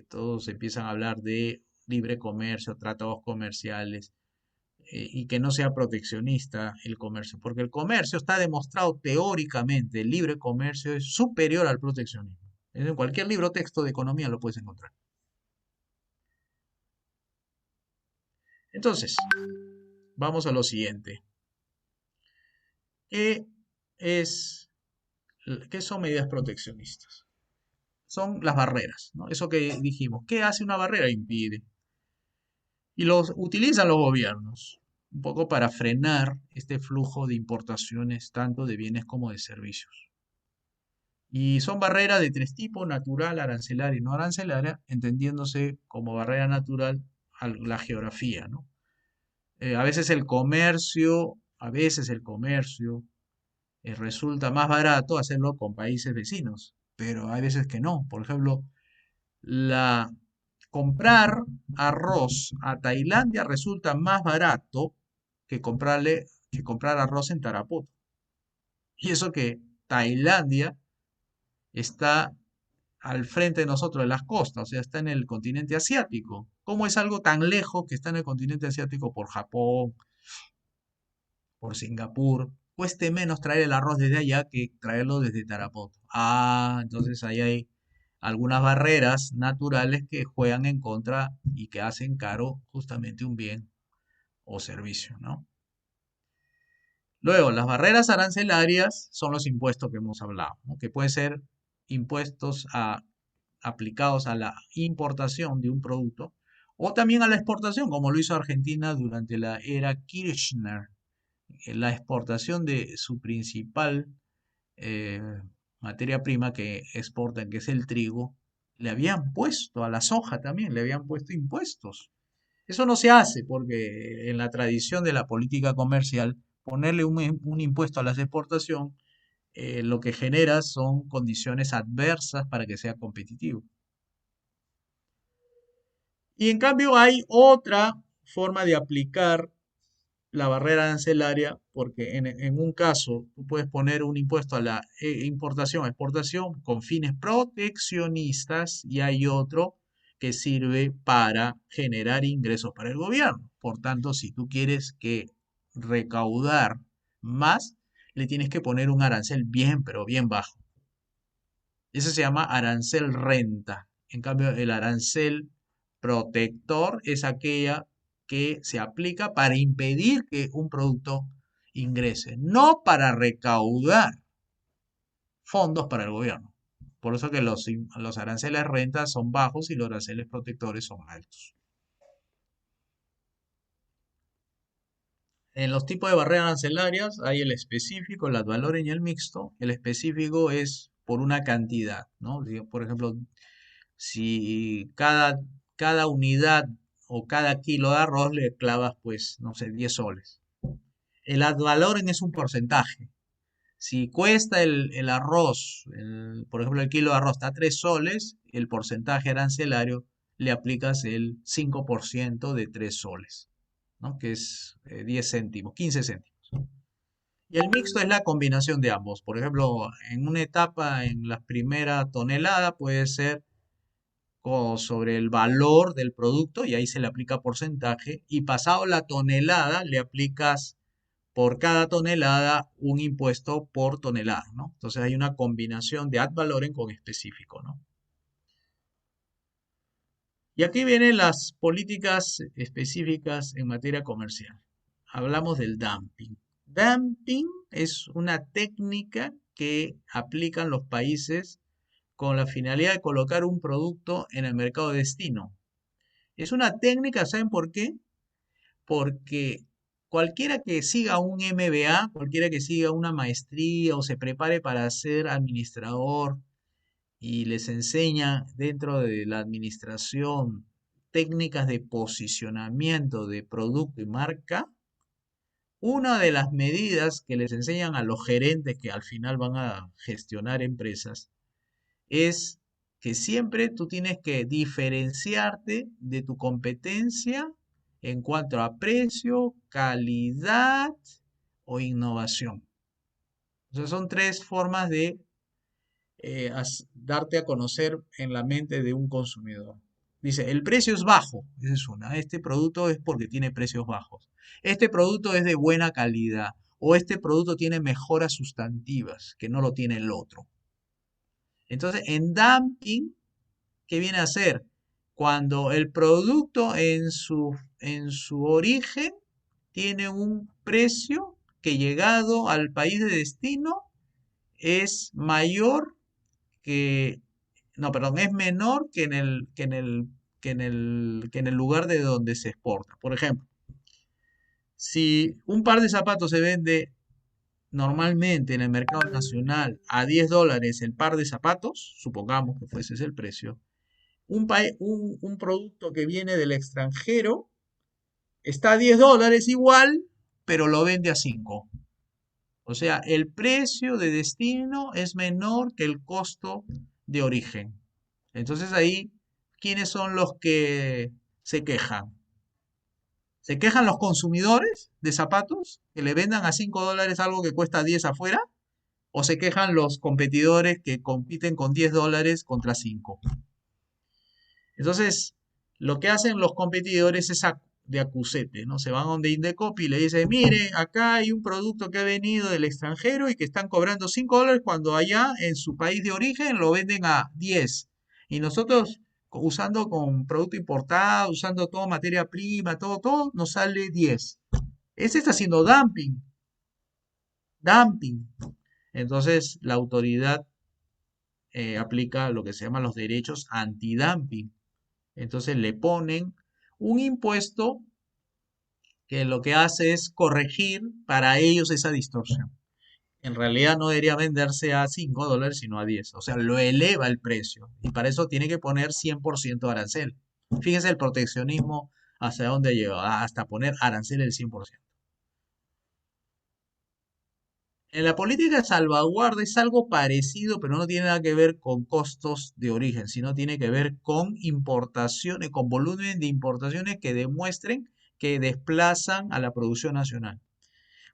Todos empiezan a hablar de libre comercio, tratados comerciales, y que no sea proteccionista el comercio, porque el comercio está demostrado teóricamente, el libre comercio es superior al proteccionismo. En cualquier libro texto de economía lo puedes encontrar. Entonces, vamos a lo siguiente. ¿Qué es, qué son medidas proteccionistas? Son las barreras, ¿no? Eso que dijimos. ¿Qué hace una barrera? Impide. Y los utilizan los gobiernos, un poco para frenar este flujo de importaciones, tanto de bienes como de servicios. Y son barreras de tres tipos: natural, arancelaria y no arancelaria, entendiéndose como barrera natural a la geografía, ¿no? A veces el comercio resulta más barato hacerlo con países vecinos, pero hay veces que no. Por ejemplo, la, comprar arroz a Tailandia resulta más barato que comprar arroz en Tarapoto. Y eso que Tailandia está al frente de nosotros de las costas, o sea, está en el continente asiático. ¿Cómo es algo tan lejos que está en el continente asiático por Japón, por Singapur? Cueste menos traer el arroz desde allá que traerlo desde Tarapoto. Ah, entonces ahí hay algunas barreras naturales que juegan en contra y que hacen caro justamente un bien o servicio, ¿no? Luego, las barreras arancelarias son los impuestos que hemos hablado, ¿no? Que pueden ser impuestos aplicados a la importación de un producto o también a la exportación, como lo hizo Argentina durante la era Kirchner. La exportación de su principal eh, materia prima que exportan, que es el trigo, le habían puesto a la soja también, le habían puesto impuestos. Eso no se hace porque en la tradición de la política comercial, ponerle un impuesto a la exportación, lo que genera son condiciones adversas para que sea competitivo. Y en cambio hay otra forma de aplicar la barrera arancelaria, porque en un caso tú puedes poner un impuesto a la importación, exportación con fines proteccionistas y hay otro que sirve para generar ingresos para el gobierno. Por tanto, si tú quieres que recaudar más, le tienes que poner un arancel bien, pero bien bajo. Ese se llama arancel renta. En cambio, el arancel protector es aquella que se aplica para impedir que un producto ingrese, no para recaudar fondos para el gobierno. Por eso que los aranceles renta son bajos y los aranceles protectores son altos. En los tipos de barreras arancelarias hay el específico, el ad valorem y el mixto. El específico es por una cantidad, ¿no? Por ejemplo, si cada unidad o cada kilo de arroz le clavas, pues, no sé, 10 soles. El ad valorem es un porcentaje. Si cuesta el arroz, por ejemplo, el kilo de arroz está a 3 soles, el porcentaje arancelario le aplicas el 5% de 3 soles, ¿no? Que es 10 céntimos, 15 céntimos. Y el mixto es la combinación de ambos. Por ejemplo, en una etapa, en la primera tonelada, puede ser sobre el valor del producto y ahí se le aplica porcentaje. Y pasado la tonelada, le aplicas por cada tonelada un impuesto por tonelada, ¿no? Entonces hay una combinación de ad valorem con específico, ¿no? Y aquí vienen las políticas específicas en materia comercial. Hablamos del dumping. Dumping es una técnica que aplican los países con la finalidad de colocar un producto en el mercado de destino. Es una técnica, ¿saben por qué? Porque cualquiera que siga un MBA, cualquiera que siga una maestría o se prepare para ser administrador y les enseña dentro de la administración técnicas de posicionamiento de producto y marca, una de las medidas que les enseñan a los gerentes que al final van a gestionar empresas es que siempre tú tienes que diferenciarte de tu competencia en cuanto a precio, calidad o innovación. O sea, son tres formas de darte a conocer en la mente de un consumidor. Dice, el precio es bajo, esa es una. Este producto es porque tiene precios bajos. Este producto es de buena calidad. O este producto tiene mejoras sustantivas que no lo tiene el otro. Entonces, en dumping, ¿qué viene a ser? Cuando el producto en su origen tiene un precio que llegado al país de destino es mayor que, no, perdón, es menor que en el lugar de donde se exporta. Por ejemplo, si un par de zapatos se vende normalmente en el mercado nacional a $10 el par de zapatos, supongamos que fuese ese el precio, un producto que viene del extranjero está a $10 igual, pero lo vende a 5. O sea, el precio de destino es menor que el costo de origen. Entonces ahí, ¿quiénes son los que se quejan? ¿Se quejan los consumidores de zapatos que le vendan a $5 algo que cuesta 10 afuera? ¿O se quejan los competidores que compiten con $10 contra 5? Entonces, lo que hacen los competidores es de acusete, ¿no? Se van a donde Indecopi y le dicen, mire, acá hay un producto que ha venido del extranjero y que están cobrando $5 cuando allá en su país de origen lo venden a 10. Y nosotros usando con producto importado, usando toda materia prima, todo, nos sale 10. Ese está haciendo dumping, dumping. Entonces, la autoridad aplica lo que se llama los derechos antidumping. Entonces le ponen un impuesto que lo que hace es corregir para ellos esa distorsión. En realidad no debería venderse a $5, sino a 10. O sea, lo eleva el precio. Y para eso tiene que poner 100% arancel. Fíjense el proteccionismo hacia dónde lleva, hasta poner arancel del 100%. En la política de salvaguarda es algo parecido, pero no tiene nada que ver con costos de origen, sino tiene que ver con importaciones, con volumen de importaciones que demuestren que desplazan a la producción nacional.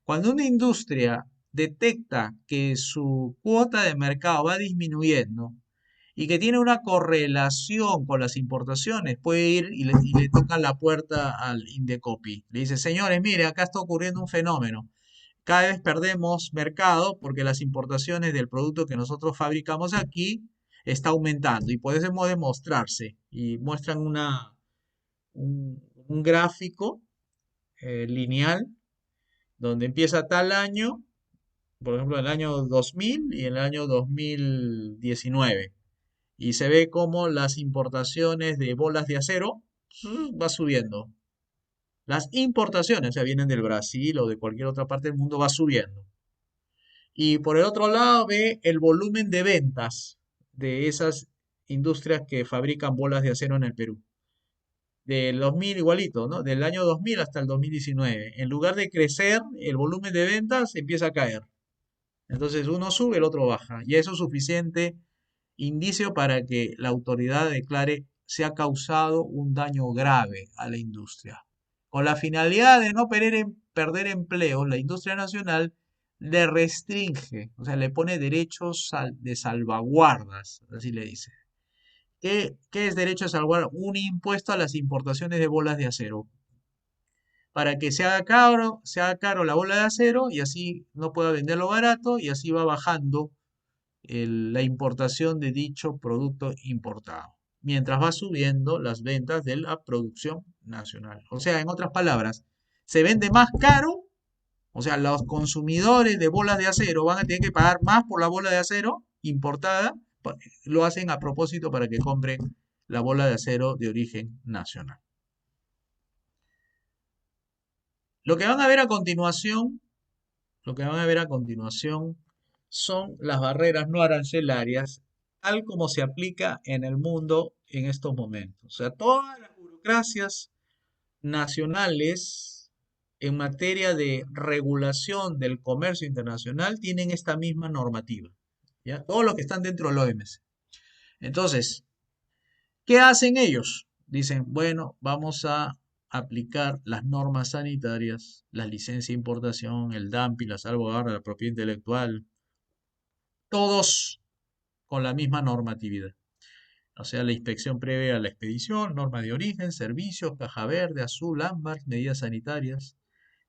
Cuando una industria detecta que su cuota de mercado va disminuyendo y que tiene una correlación con las importaciones, puede ir y le toca la puerta al Indecopi. Le dice, señores, mire, acá está ocurriendo un fenómeno. Cada vez perdemos mercado porque las importaciones del producto que nosotros fabricamos aquí está aumentando y puede demostrarse. Y muestran un gráfico lineal donde empieza tal año, por ejemplo, el año 2000 y el año 2019. Y se ve como las importaciones de bolas de acero va subiendo. Las importaciones, o sea, vienen del Brasil o de cualquier otra parte del mundo, va subiendo. Y por el otro lado ve el volumen de ventas de esas industrias que fabrican bolas de acero en el Perú. Del 2000 igualito, ¿no? Del año 2000 hasta el 2019. En lugar de crecer, el volumen de ventas empieza a caer. Entonces uno sube, el otro baja. Y eso es suficiente indicio para que la autoridad declare se ha causado un daño grave a la industria. Con la finalidad de no perder empleo, la industria nacional le restringe, o sea, le pone derechos de salvaguardas, así le dice. ¿Qué es derecho de salvaguarda? Un impuesto a las importaciones de bolas de acero. Para que se haga caro la bola de acero y así no pueda venderlo barato y así va bajando la importación de dicho producto importado, mientras va subiendo las ventas de la producción nacional. O sea, en otras palabras, se vende más caro, o sea, los consumidores de bolas de acero van a tener que pagar más por la bola de acero importada, lo hacen a propósito para que compren la bola de acero de origen nacional. Lo que van a ver a continuación, lo que van a ver a continuación son las barreras no arancelarias, tal como se aplica en el mundo en estos momentos. O sea, todas las burocracias nacionales en materia de regulación del comercio internacional tienen esta misma normativa, ¿ya? Todos los que están dentro del OMC. Entonces, ¿qué hacen ellos? Dicen, bueno, vamos a aplicar las normas sanitarias, la licencia de importación, el dumping, la salvaguarda, la propiedad intelectual, todos con la misma normatividad. O sea, la inspección previa a la expedición, norma de origen, servicios, caja verde, azul, ámbar, medidas sanitarias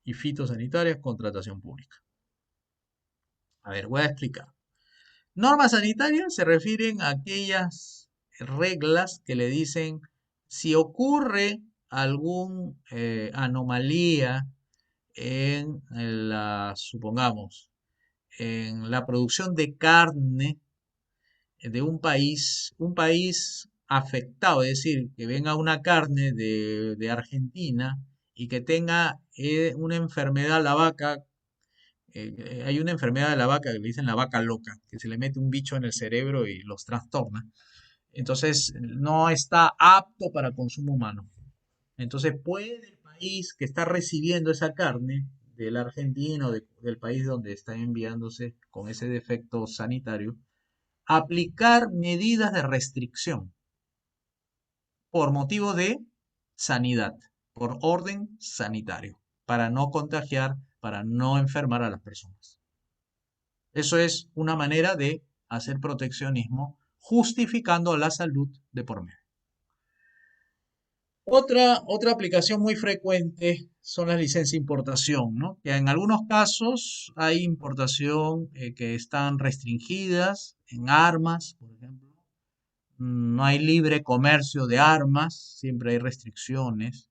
y fitosanitarias, contratación pública. A ver, voy a explicar. Normas sanitarias se refieren a aquellas reglas que le dicen si ocurre alguna anomalía supongamos, en la producción de carne de un país afectado, es decir, que venga una carne de Argentina y que tenga una enfermedad la vaca, hay una enfermedad de la vaca que le dicen la vaca loca, que se le mete un bicho en el cerebro y los trastorna. Entonces no está apto para consumo humano. Entonces puede el país que está recibiendo esa carne del argentino, del país donde está enviándose con ese defecto sanitario, aplicar medidas de restricción por motivo de sanidad, por orden sanitario, para no contagiar, para no enfermar a las personas. Eso es una manera de hacer proteccionismo justificando la salud de por medio. Otra aplicación muy frecuente son las licencias de importación, ¿no? Que en algunos casos hay importación que están restringidas en armas, por ejemplo. No hay libre comercio de armas, siempre hay restricciones.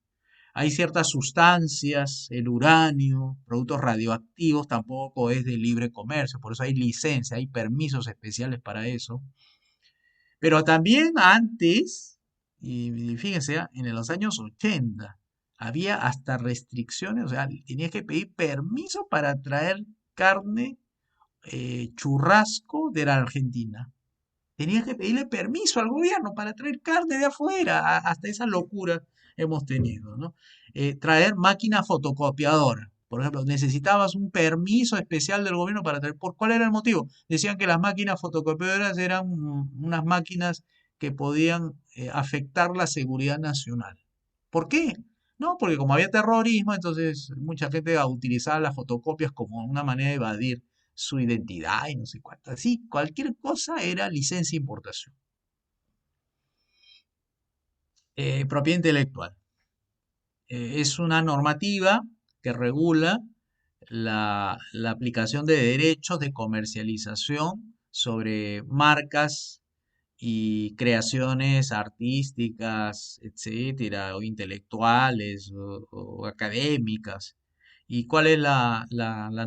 Hay ciertas sustancias, el uranio, productos radioactivos, tampoco es de libre comercio, por eso hay licencia, hay permisos especiales para eso. Pero también antes, y fíjense, en los años 80 había hasta restricciones, o sea, tenías que pedir permiso para traer carne, churrasco de la Argentina. Tenías que pedirle permiso al gobierno para traer carne de afuera. Hasta esa locura hemos tenido, ¿no? Traer máquina fotocopiadora. Por ejemplo, necesitabas un permiso especial del gobierno para traer. ¿Cuál era el motivo? Decían que las máquinas fotocopiadoras eran unas máquinas que podían afectar la seguridad nacional. ¿Por qué? No, porque como había terrorismo, entonces mucha gente utilizaba las fotocopias como una manera de evadir su identidad y no sé cuánto. Así, cualquier cosa era licencia de importación. Propiedad intelectual. Es una normativa que regula la aplicación de derechos de comercialización sobre marcas y creaciones artísticas, etcétera, o intelectuales o académicas. ¿Y cuál es la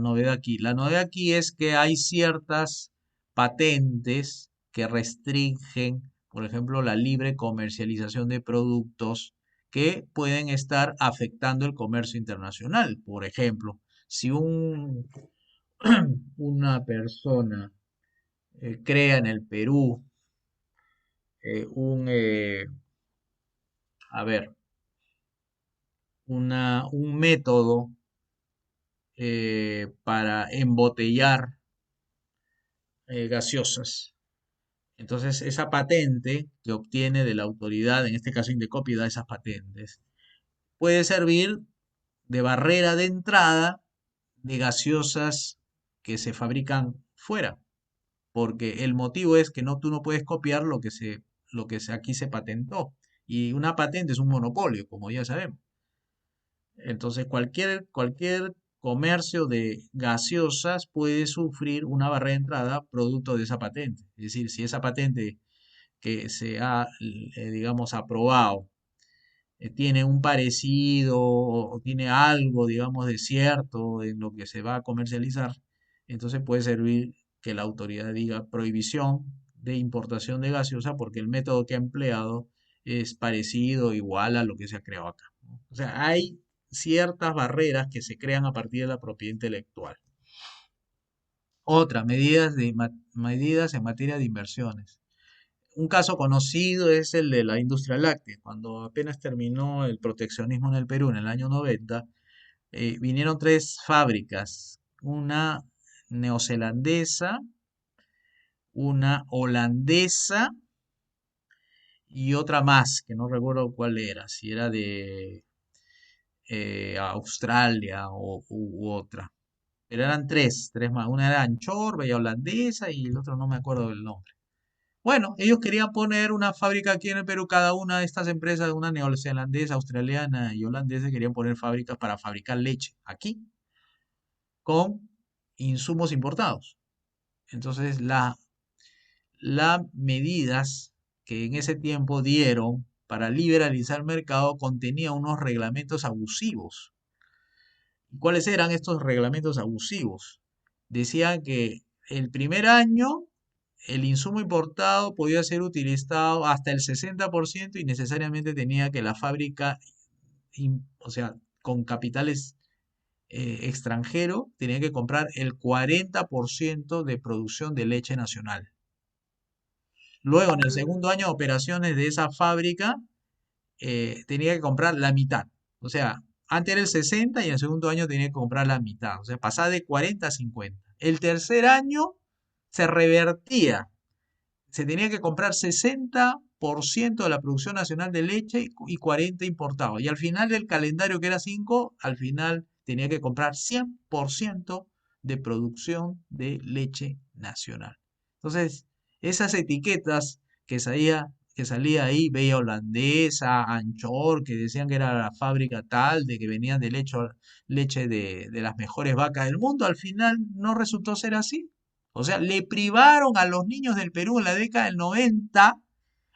novedad aquí? La novedad aquí es que hay ciertas patentes que restringen, por ejemplo, la libre comercialización de productos que pueden estar afectando el comercio internacional. Por ejemplo, si una persona crea en el Perú a ver, un método para embotellar gaseosas. Entonces, esa patente que obtiene de la autoridad, en este caso Indecopi da esas patentes, puede servir de barrera de entrada de gaseosas que se fabrican fuera, porque el motivo es que tú no puedes copiar lo que aquí se patentó. Y una patente es un monopolio, como ya sabemos. Entonces, cualquier comercio de gaseosas puede sufrir una barrera de entrada producto de esa patente. Es decir, si esa patente que se ha, digamos, aprobado tiene un parecido o tiene algo, digamos, de cierto en lo que se va a comercializar, entonces puede servir que la autoridad diga prohibición de importación de gaseosa porque el método que ha empleado es parecido, igual a lo que se ha creado acá, ¿no? O sea, hay ciertas barreras que se crean a partir de la propiedad intelectual. Otra, medidas en materia de inversiones. Un caso conocido es el de la industria láctea. Cuando apenas terminó el proteccionismo en el Perú en el año 90, vinieron tres fábricas, una neozelandesa, una holandesa y otra más, que no recuerdo cuál era, si era de Australia u otra. Pero eran tres más. Una era Anchor, Bella Holandesa y el otro no me acuerdo del nombre. Bueno, ellos querían poner una fábrica aquí en el Perú, cada una de estas empresas, una neozelandesa, australiana y holandesa, querían poner fábricas para fabricar leche aquí con insumos importados. Entonces, las medidas que en ese tiempo dieron para liberalizar el mercado contenía unos reglamentos abusivos. ¿Cuáles eran estos reglamentos abusivos? Decían que el primer año el insumo importado podía ser utilizado hasta el 60% y necesariamente tenía que la fábrica, o sea, con capitales extranjero, tenía que comprar el 40% de producción de leche nacional. Luego, en el segundo año de operaciones de esa fábrica, tenía que comprar la mitad. O sea, antes era el 60 y en el segundo año tenía que comprar la mitad. O sea, pasaba de 40 a 50. El tercer año se revertía. Se tenía que comprar 60% de la producción nacional de leche y 40 importado. Y al final del calendario, que era 5, al final tenía que comprar 100% de producción de leche nacional. Entonces, esas etiquetas que salía ahí, Bella Holandesa, Anchor, que decían que era la fábrica tal, de que venían de leche de las mejores vacas del mundo, al final no resultó ser así. O sea, le privaron a los niños del Perú en la década del 90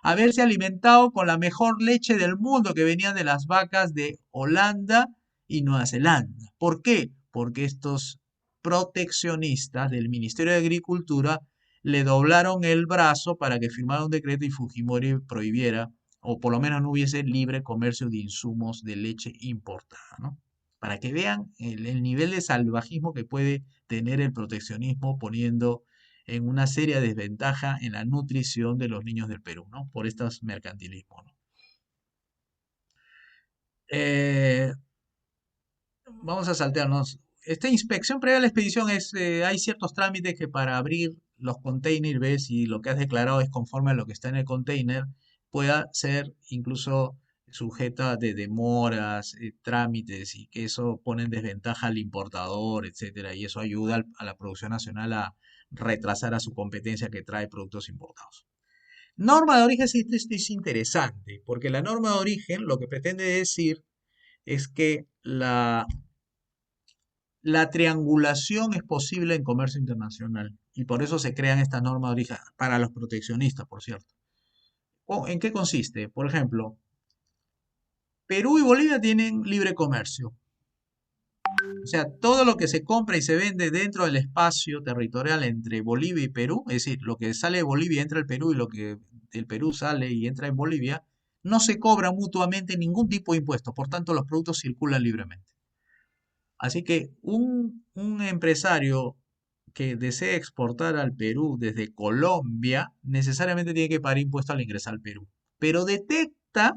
haberse alimentado con la mejor leche del mundo que venían de las vacas de Holanda y Nueva Zelanda. ¿Por qué? Porque estos proteccionistas del Ministerio de Agricultura le doblaron el brazo para que firmara un decreto y Fujimori prohibiera, o por lo menos no hubiese libre comercio de insumos de leche importada, ¿no? Para que vean el nivel de salvajismo que puede tener el proteccionismo poniendo en una seria desventaja en la nutrición de los niños del Perú, ¿no? Por estos mercantilismos, ¿no? Eh, Vamos a saltearnos. Esta inspección previa a la expedición hay ciertos trámites que para abrir los containers, ves, si lo que has declarado es conforme a lo que está en el container, pueda ser incluso sujeta de demoras, trámites, y que eso pone en desventaja al importador, etcétera, y eso ayuda a la producción nacional a retrasar a su competencia que trae productos importados. Norma de origen sí, esto es interesante, porque la norma de origen lo que pretende decir es que la triangulación es posible en comercio internacional y por eso se crean estas normas de origen para los proteccionistas, por cierto. ¿En qué consiste? Por ejemplo, Perú y Bolivia tienen libre comercio. O sea, todo lo que se compra y se vende dentro del espacio territorial entre Bolivia y Perú, es decir, lo que sale de Bolivia entra al Perú y lo que del Perú sale y entra en Bolivia, no se cobra mutuamente ningún tipo de impuesto, por tanto los productos circulan libremente. Así que un empresario que desee exportar al Perú desde Colombia, necesariamente tiene que pagar impuesto al ingresar al Perú. Pero detecta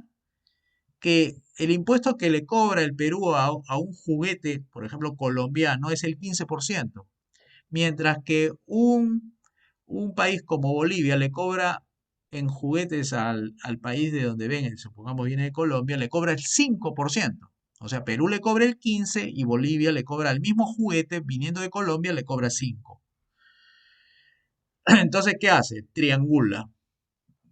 que el impuesto que le cobra el Perú a un juguete, por ejemplo, colombiano, es el 15%, mientras que un país como Bolivia le cobra en juguetes al país de donde ven, supongamos viene de Colombia, le cobra el 5%. O sea, Perú le cobra el 15% y Bolivia le cobra el mismo juguete, viniendo de Colombia, le cobra 5%. Entonces, ¿qué hace? Triangula.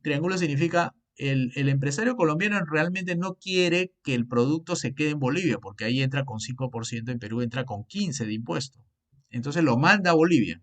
Triángulo significa el empresario colombiano realmente no quiere que el producto se quede en Bolivia, porque ahí entra con 5%, en Perú entra con 15% de impuesto. Entonces lo manda a Bolivia,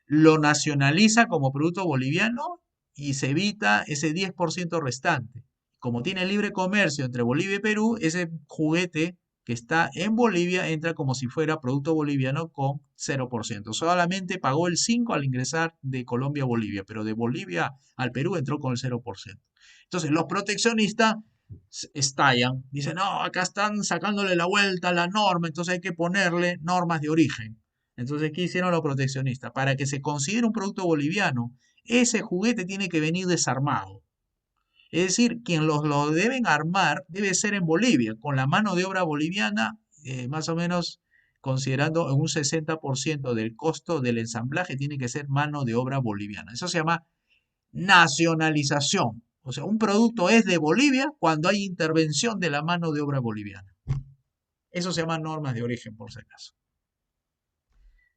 lo nacionaliza como producto boliviano y se evita ese 10% restante. Como tiene libre comercio entre Bolivia y Perú, ese juguete que está en Bolivia entra como si fuera producto boliviano con 0%. Solamente pagó el 5% al ingresar de Colombia a Bolivia, pero de Bolivia al Perú entró con el 0%. Entonces los proteccionistas estallan, dicen, no, acá están sacándole la vuelta a la norma, entonces hay que ponerle normas de origen. Entonces, ¿qué hicieron los proteccionistas? Para que se considere un producto boliviano, ese juguete tiene que venir desarmado. Es decir, quien lo deben armar debe ser en Bolivia, con la mano de obra boliviana, más o menos considerando un 60% del costo del ensamblaje tiene que ser mano de obra boliviana. Eso se llama nacionalización. O sea, un producto es de Bolivia cuando hay intervención de la mano de obra boliviana. Eso se llama normas de origen, por si acaso.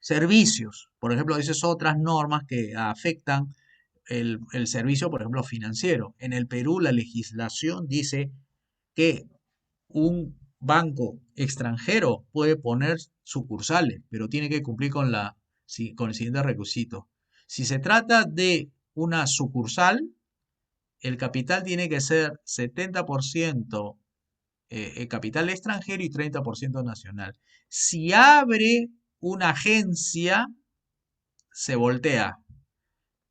Servicios, por ejemplo, esas otras normas que afectan el servicio, por ejemplo, financiero. En el Perú la legislación dice que un banco extranjero puede poner sucursales, pero tiene que cumplir con el siguiente requisito. Si se trata de una sucursal, el capital tiene que ser 70% capital extranjero y 30% nacional. Si abre una agencia, se voltea.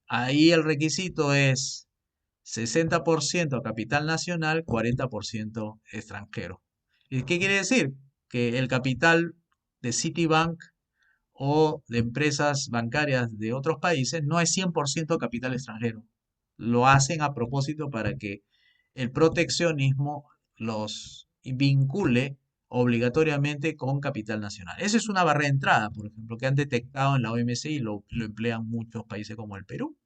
Ahí el requisito es 60% capital nacional, 40% extranjero. ¿Y qué quiere decir? Que el capital de Citibank o de empresas bancarias de otros países no es 100% capital extranjero. Lo hacen a propósito para que el proteccionismo los vincule obligatoriamente con capital nacional. Esa es una barrera de entrada, por ejemplo, que han detectado en la OMC y lo emplean muchos países como el Perú.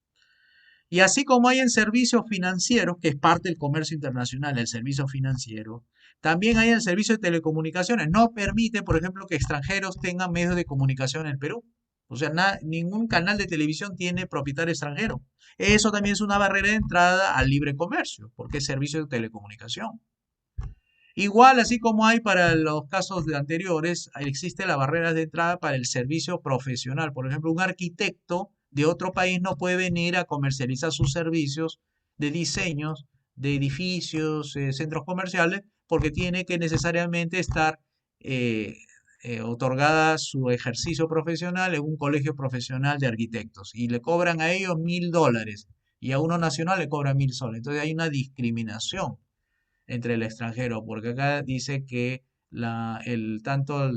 Y así como hay en servicios financieros, que es parte del comercio internacional, el servicio financiero, también hay en el servicio de telecomunicaciones. No permite, por ejemplo, que extranjeros tengan medios de comunicación en el Perú. O sea, ningún canal de televisión tiene propietario extranjero. Eso también es una barrera de entrada al libre comercio, porque es servicio de telecomunicación. Igual, así como hay para los casos de anteriores, existe la barrera de entrada para el servicio profesional. Por ejemplo, un arquitecto de otro país no puede venir a comercializar sus servicios de diseños de edificios, centros comerciales, porque tiene que necesariamente estar eh, otorgada su ejercicio profesional en un colegio profesional de arquitectos y le cobran a ellos $1.000 y a uno nacional le cobran 1.000 soles. Entonces hay una discriminación entre el extranjero, porque acá dice que tanto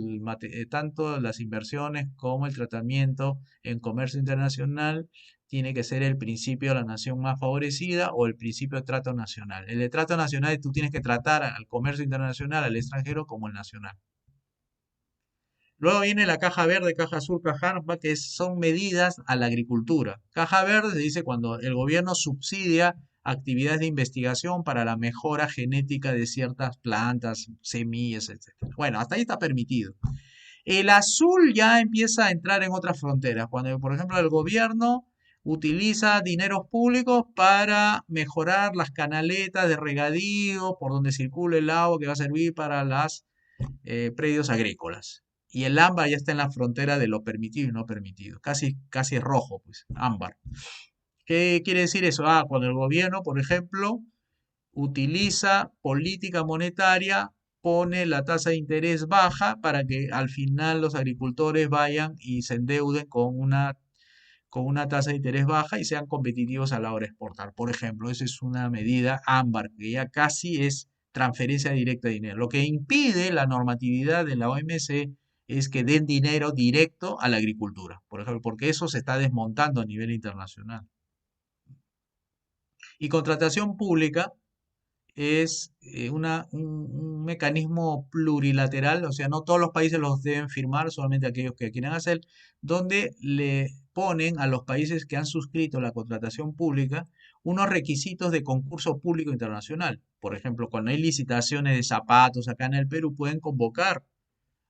las inversiones como el tratamiento en comercio internacional tiene que ser el principio de la nación más favorecida o el principio de trato nacional. El de trato nacional es tú tienes que tratar al comercio internacional, al extranjero, como el nacional. Luego viene la caja verde, caja azul, caja ARPA, que son medidas a la agricultura. Caja verde se dice cuando el gobierno subsidia actividades de investigación para la mejora genética de ciertas plantas, semillas, etc. Bueno, hasta ahí está permitido. El azul ya empieza a entrar en otras fronteras, cuando, por ejemplo, el gobierno utiliza dineros públicos para mejorar las canaletas de regadío por donde circula el agua que va a servir para los predios agrícolas. Y el ámbar ya está en la frontera de lo permitido y no permitido. Casi, casi es rojo, pues, ámbar. ¿Qué quiere decir eso? Cuando el gobierno, por ejemplo, utiliza política monetaria, pone la tasa de interés baja para que al final los agricultores vayan y se endeuden con una tasa de interés baja y sean competitivos a la hora de exportar. Por ejemplo, esa es una medida ámbar, que ya casi es transferencia directa de dinero. Lo que impide la normatividad de la OMC es que den dinero directo a la agricultura, por ejemplo, porque eso se está desmontando a nivel internacional. Y contratación pública es un mecanismo plurilateral, o sea, no todos los países los deben firmar, solamente aquellos que quieran hacer, donde le ponen a los países que han suscrito la contratación pública unos requisitos de concurso público internacional. Por ejemplo, cuando hay licitaciones de zapatos acá en el Perú, pueden convocar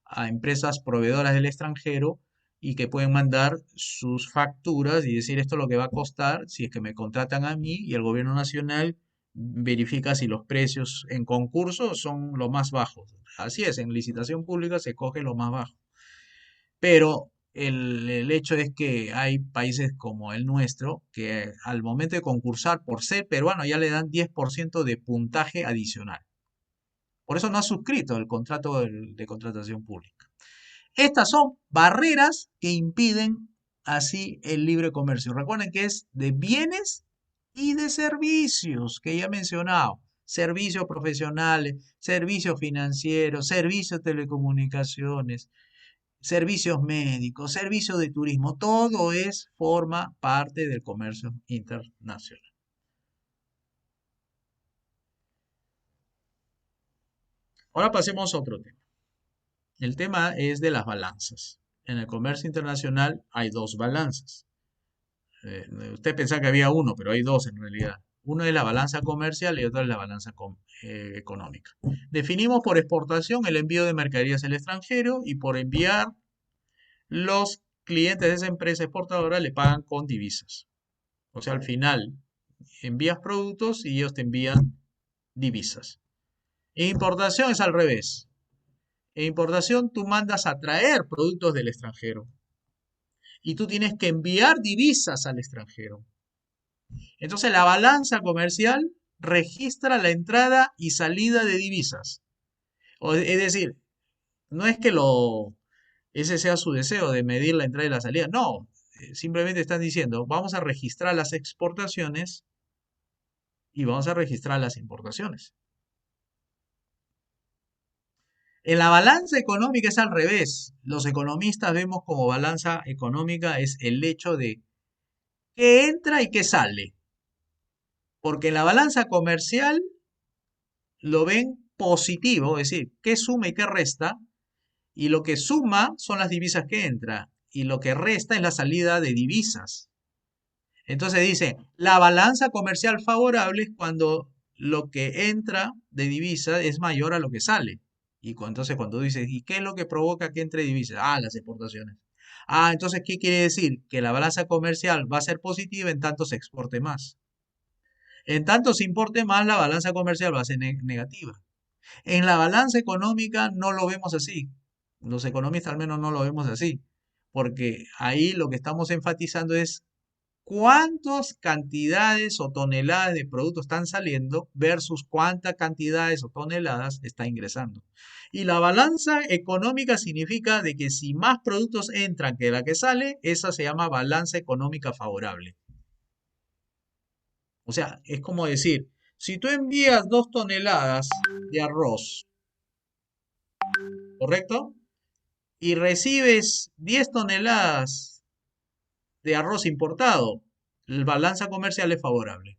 a empresas proveedoras del extranjero y que pueden mandar sus facturas y decir esto es lo que va a costar si es que me contratan a mí y el gobierno nacional verifica si los precios en concurso son los más bajos. Así es, en licitación pública se coge lo más bajo. Pero el hecho es que hay países como el nuestro que al momento de concursar por ser peruano ya le dan 10% de puntaje adicional. Por eso no ha suscrito el contrato de contratación pública. Estas son barreras que impiden así el libre comercio. Recuerden que es de bienes y de servicios, que ya he mencionado. Servicios profesionales, servicios financieros, servicios de telecomunicaciones, servicios médicos, servicios de turismo. Todo forma parte del comercio internacional. Ahora pasemos a otro tema. El tema es de las balanzas. En el comercio internacional hay dos balanzas. Usted pensaba que había uno, pero hay dos en realidad. Uno es la balanza comercial y otro es la balanza económica. Definimos por exportación el envío de mercaderías al extranjero y por enviar los clientes de esa empresa exportadora le pagan con divisas. O sea, al final envías productos y ellos te envían divisas. En importación es al revés. En importación tú mandas a traer productos del extranjero y tú tienes que enviar divisas al extranjero. Entonces la balanza comercial registra la entrada y salida de divisas. Es decir, no es que ese sea su deseo de medir la entrada y la salida, no, simplemente están diciendo, vamos a registrar las exportaciones y vamos a registrar las importaciones. En la balanza económica es al revés. Los economistas vemos como balanza económica es el hecho de qué entra y qué sale. Porque en la balanza comercial lo ven positivo, es decir, qué suma y qué resta, y lo que suma son las divisas que entra, y lo que resta es la salida de divisas. Entonces dice, la balanza comercial favorable es cuando lo que entra de divisa es mayor a lo que sale. Y entonces cuando dices, ¿y qué es lo que provoca que entre divisas? Ah, las exportaciones. Ah, entonces, ¿qué quiere decir? Que la balanza comercial va a ser positiva en tanto se exporte más. En tanto se importe más, la balanza comercial va a ser negativa. En la balanza económica no lo vemos así. Los economistas al menos no lo vemos así. Porque ahí lo que estamos enfatizando es cuántas cantidades o toneladas de productos están saliendo versus cuántas cantidades o toneladas está ingresando. Y la balanza económica significa de que si más productos entran que la que sale, esa se llama balanza económica favorable. O sea, es como decir, si tú envías 2 toneladas de arroz, ¿correcto? Y recibes 10 toneladas de arroz importado, la balanza comercial es favorable.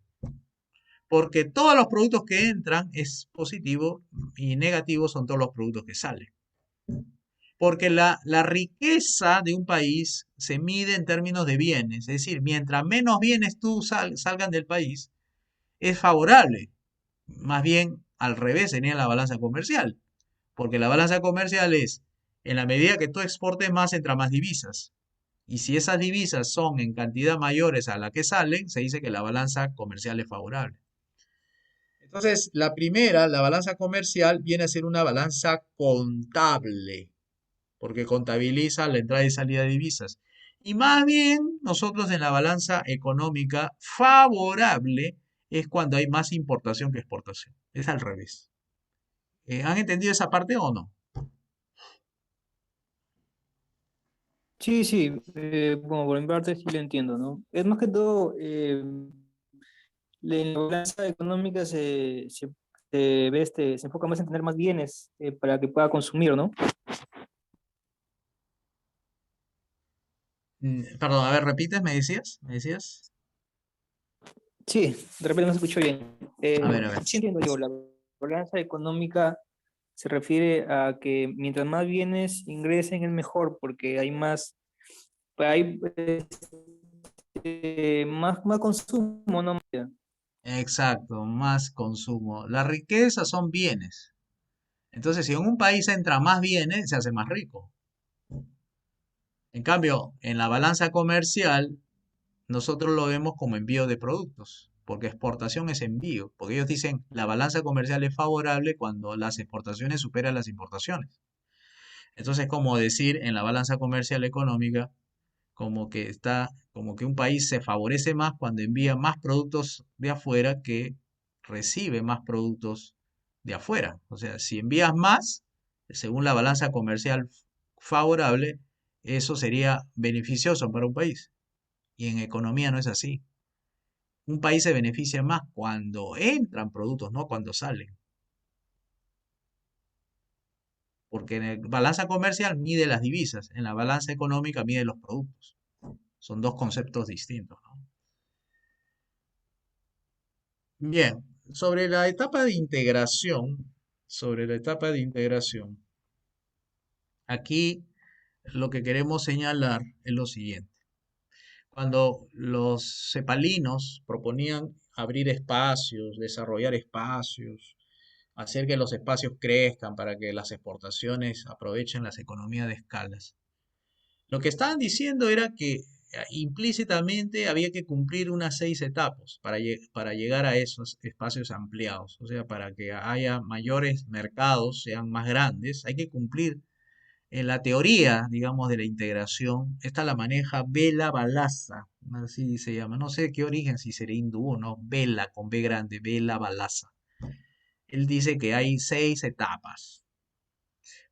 Porque todos los productos que entran es positivo y negativo son todos los productos que salen. Porque la riqueza de un país se mide en términos de bienes, es decir, mientras menos bienes tú salgan del país, es favorable. Más bien al revés sería la balanza comercial, porque la balanza comercial es, en la medida que tú exportes más, entra más divisas. Y si esas divisas son en cantidad mayores a la que salen, se dice que la balanza comercial es favorable. Entonces, la primera, la balanza comercial, viene a ser una balanza contable, porque contabiliza la entrada y salida de divisas. Y más bien, nosotros en la balanza económica favorable es cuando hay más importación que exportación. Es al revés. ¿Han entendido esa parte o no? Sí, sí, bueno, por mi parte sí lo entiendo, ¿no? Es más que todo, en la balanza económica se ve se enfoca más en tener más bienes para que pueda consumir, ¿no? Perdón, a ver, ¿repites? ¿Me decías? ¿Me decías? Sí, de repente no se escuchó bien. A ver, a ver. Sí entiendo yo, la balanza económica se refiere a que mientras más bienes ingresen es mejor porque hay hay, más consumo, ¿no? Exacto, más consumo. La riqueza son bienes. Entonces, si en un país entra más bienes, se hace más rico. En cambio, en la balanza comercial, nosotros lo vemos como envío de productos, porque exportación es envío, porque ellos dicen la balanza comercial es favorable cuando las exportaciones superan las importaciones. Entonces, como decir en la balanza comercial económica, como que un país se favorece más cuando envía más productos de afuera que recibe más productos de afuera. O sea, si envías más, según la balanza comercial favorable, eso sería beneficioso para un país. Y en economía no es así. Un país se beneficia más cuando entran productos, no cuando salen. Porque en la balanza comercial mide las divisas, en la balanza económica mide los productos. Son dos conceptos distintos, ¿no? Bien, sobre la etapa de integración, aquí lo que queremos señalar es lo siguiente. Cuando los cepalinos proponían abrir espacios, desarrollar espacios, hacer que los espacios crezcan para que las exportaciones aprovechen las economías de escalas. Lo que estaban diciendo era que implícitamente había que cumplir unas 6 etapas para llegar a esos espacios ampliados. O sea, para que haya mayores mercados, sean más grandes, hay que cumplir en la teoría, digamos, de la integración. Esta la maneja Bela Balasa, así se llama. No sé de qué origen, si sería hindú o no. Bela, con B grande, Bela Balasa. Él dice que hay 6 etapas.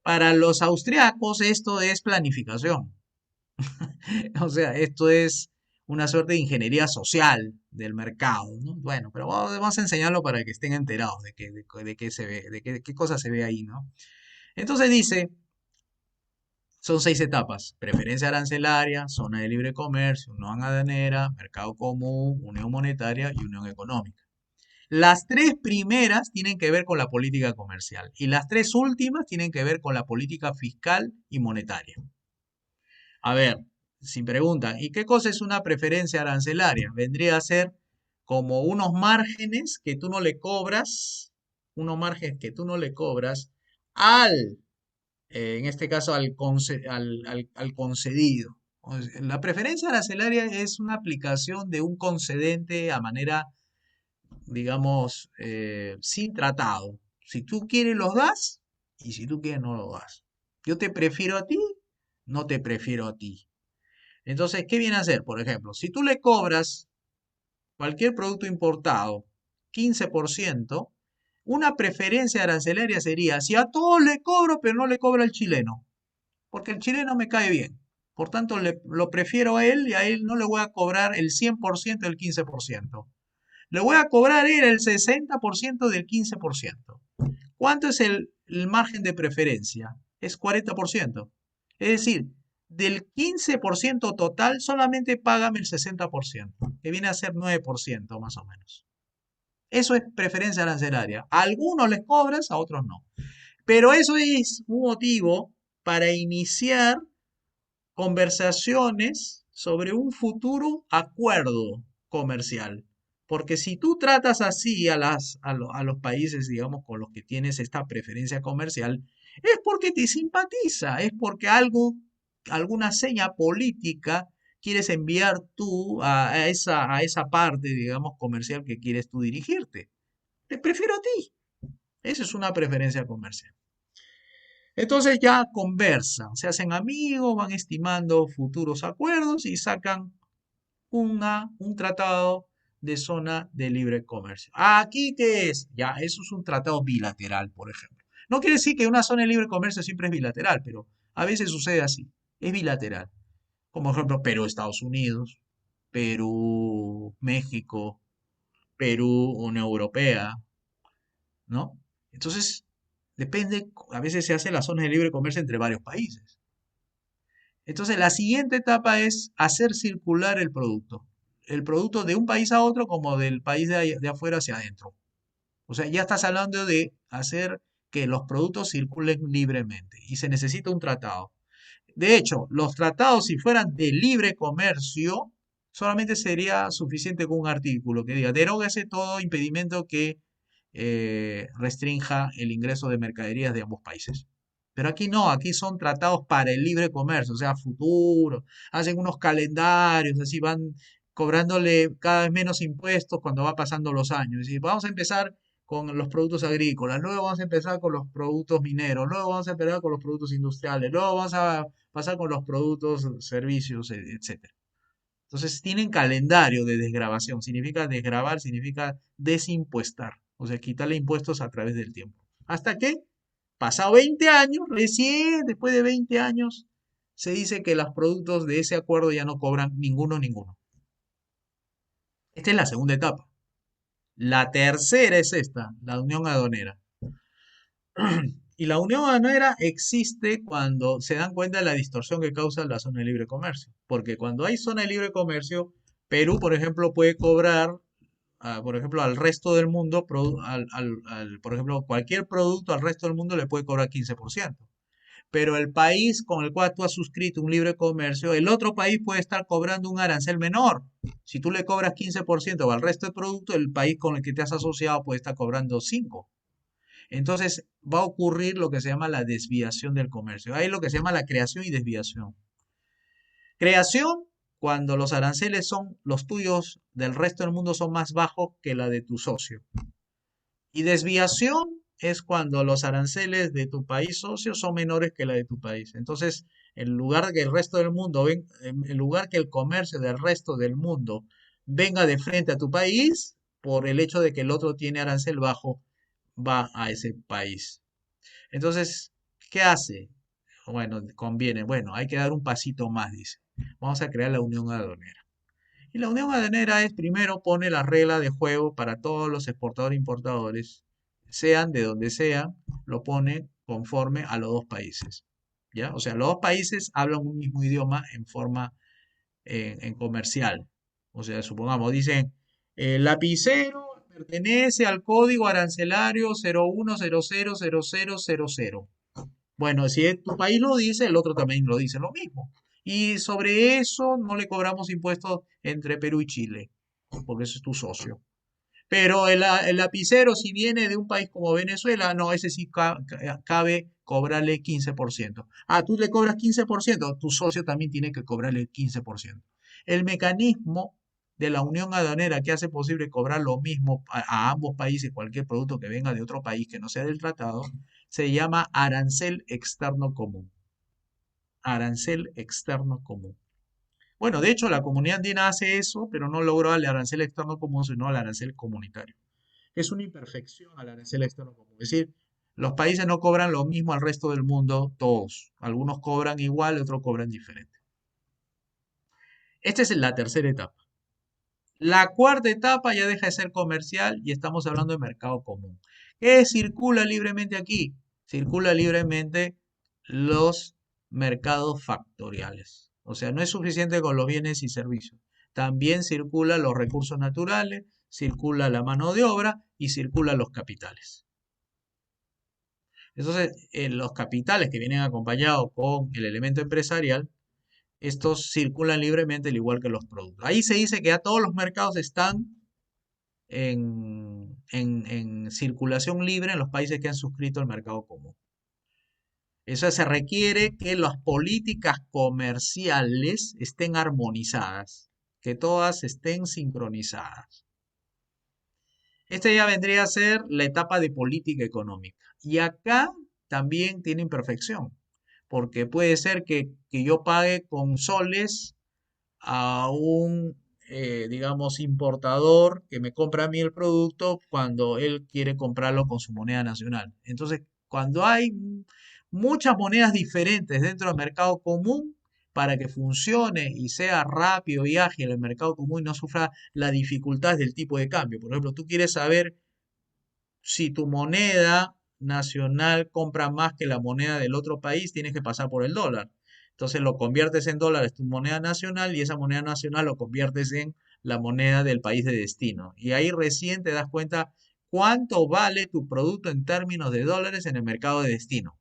Para los austriacos esto es planificación. O sea, esto es una suerte de ingeniería social del mercado, ¿no? Bueno, pero vamos a enseñarlo para que estén enterados de qué se ve, qué cosa se ve ahí, ¿no? Entonces dice, son 6 etapas: preferencia arancelaria, zona de libre comercio, unión aduanera, mercado común, unión monetaria y unión económica. Las 3 primeras tienen que ver con la política comercial y las 3 últimas tienen que ver con la política fiscal y monetaria. A ver, si preguntan, ¿y qué cosa es una preferencia arancelaria? Vendría a ser como unos márgenes que tú no le cobras, unos márgenes que tú no le cobras al, en este caso, al concedido. La preferencia arancelaria es una aplicación de un concedente a manera, digamos, sin tratado. Si tú quieres, los das, y si tú quieres, no los das. Yo te prefiero a ti, no te prefiero a ti. Entonces, ¿qué viene a hacer? Por ejemplo, si tú le cobras cualquier producto importado 15%, una preferencia arancelaria sería, si a todos le cobro, pero no le cobro al chileno, porque el chileno me cae bien. Por tanto, lo prefiero a él y a él no le voy a cobrar el 100% del 15%. Le voy a cobrar a él el 60% del 15%. ¿Cuánto es el margen de preferencia? Es 40%. Es decir, del 15% total, solamente págame el 60%, que viene a ser 9% más o menos. Eso es preferencia arancelaria. A algunos les cobras, a otros no. Pero eso es un motivo para iniciar conversaciones sobre un futuro acuerdo comercial. Porque si tú tratas así a los países, digamos, con los que tienes esta preferencia comercial, es porque te simpatiza, es porque alguna seña política quieres enviar tú a esa parte, digamos, comercial que quieres tú dirigirte. Te prefiero a ti. Esa es una preferencia comercial. Entonces ya conversan, se hacen amigos, van estimando futuros acuerdos y sacan un tratado de zona de libre comercio. ¿Aquí qué es? Ya, eso es un tratado bilateral, por ejemplo. No quiere decir que una zona de libre comercio siempre es bilateral, pero a veces sucede así. Es bilateral. Como ejemplo, Perú-Estados Unidos, Perú-México, Perú-Unión Europea, ¿no? Entonces, depende, a veces se hace la zona de libre comercio entre varios países. Entonces, la siguiente etapa es hacer circular el producto. El producto de un país a otro como del país de afuera hacia adentro. O sea, ya estás hablando de hacer que los productos circulen libremente y se necesita un tratado. De hecho, los tratados, si fueran de libre comercio, solamente sería suficiente con un artículo que diga, derógase todo impedimento que restrinja el ingreso de mercaderías de ambos países. Pero aquí no, aquí son tratados para el libre comercio, o sea, futuro, hacen unos calendarios, así van cobrándole cada vez menos impuestos cuando va pasando los años. Es decir, vamos a empezar con los productos agrícolas, luego vamos a empezar con los productos mineros, luego vamos a empezar con los productos industriales, luego vamos a pasar con los productos, servicios, etcétera. Entonces tienen calendario de desgravación. Significa desgravar, significa desimpuestar. O sea, quitarle impuestos a través del tiempo. ¿Hasta que pasado 20 años, recién después de 20 años, se dice que los productos de ese acuerdo ya no cobran ninguno? Esta es la segunda etapa. La tercera es esta, la unión aduanera. Y la unión aduanera existe cuando se dan cuenta de la distorsión que causa la zona de libre comercio. Porque cuando hay zona de libre comercio, Perú, por ejemplo, puede cobrar, por ejemplo, al resto del mundo, por ejemplo, cualquier producto al resto del mundo le puede cobrar 15%. Pero el país con el cual tú has suscrito un libre comercio, el otro país puede estar cobrando un arancel menor. Si tú le cobras 15% al resto del producto, el país con el que te has asociado puede estar cobrando 5%. Entonces va a ocurrir lo que se llama la desviación del comercio. Hay lo que se llama la creación y desviación. Creación, cuando los aranceles son los tuyos del resto del mundo son más bajos que la de tu socio. Y desviación es cuando los aranceles de tu país socio son menores que la de tu país. Entonces, en lugar que el resto del mundo en lugar que el comercio del resto del mundo venga de frente a tu país, por el hecho de que el otro tiene arancel bajo, va a ese país. Entonces, ¿qué hace? Bueno, conviene. Bueno, hay que dar un pasito más, dice. Vamos a crear la unión aduanera. Y la unión aduanera es, primero, pone la regla de juego para todos los exportadores e importadores, sean de donde sean, lo pone conforme a los dos países. ¿Ya? O sea, los dos países hablan un mismo idioma en forma en comercial. O sea, supongamos, dicen, el lapicero pertenece al código arancelario 01000000. Bueno, si tu país lo dice, el otro también lo dice lo mismo. Y sobre eso no le cobramos impuestos entre Perú y Chile, porque ese es tu socio. Pero el lapicero, si viene de un país como Venezuela, no, ese sí cabe cobrarle 15%. Ah, tú le cobras 15%, tu socio también tiene que cobrarle 15%. El mecanismo de la unión aduanera que hace posible cobrar lo mismo a ambos países, cualquier producto que venga de otro país que no sea del tratado, se llama arancel externo común. Arancel externo común. Bueno, de hecho, la comunidad andina hace eso, pero no logró el arancel externo común, sino el arancel comunitario. Es una imperfección al arancel externo común. Es decir, los países no cobran lo mismo al resto del mundo, todos. Algunos cobran igual, otros cobran diferente. Esta es la tercera etapa. La cuarta etapa ya deja de ser comercial y estamos hablando de mercado común. ¿Qué circula libremente aquí? Circula libremente los mercados factoriales. O sea, no es suficiente con los bienes y servicios. También circulan los recursos naturales, circula la mano de obra y circulan los capitales. Entonces, los capitales que vienen acompañados con el elemento empresarial, estos circulan libremente al igual que los productos. Ahí se dice que ya todos los mercados están en circulación libre en los países que han suscrito el mercado común. Eso se requiere que las políticas comerciales estén armonizadas, que todas estén sincronizadas. Esta ya vendría a ser la etapa de política económica. Y acá también tiene imperfección, porque puede ser que yo pague con soles a un, digamos, importador que me compra a mí el producto cuando él quiere comprarlo con su moneda nacional. Entonces, cuando hay muchas monedas diferentes dentro del mercado común, para que funcione y sea rápido y ágil el mercado común y no sufra las dificultades del tipo de cambio. Por ejemplo, tú quieres saber si tu moneda nacional compra más que la moneda del otro país, tienes que pasar por el dólar. Entonces lo conviertes en dólares tu moneda nacional y esa moneda nacional lo conviertes en la moneda del país de destino. Y ahí recién te das cuenta cuánto vale tu producto en términos de dólares en el mercado de destino.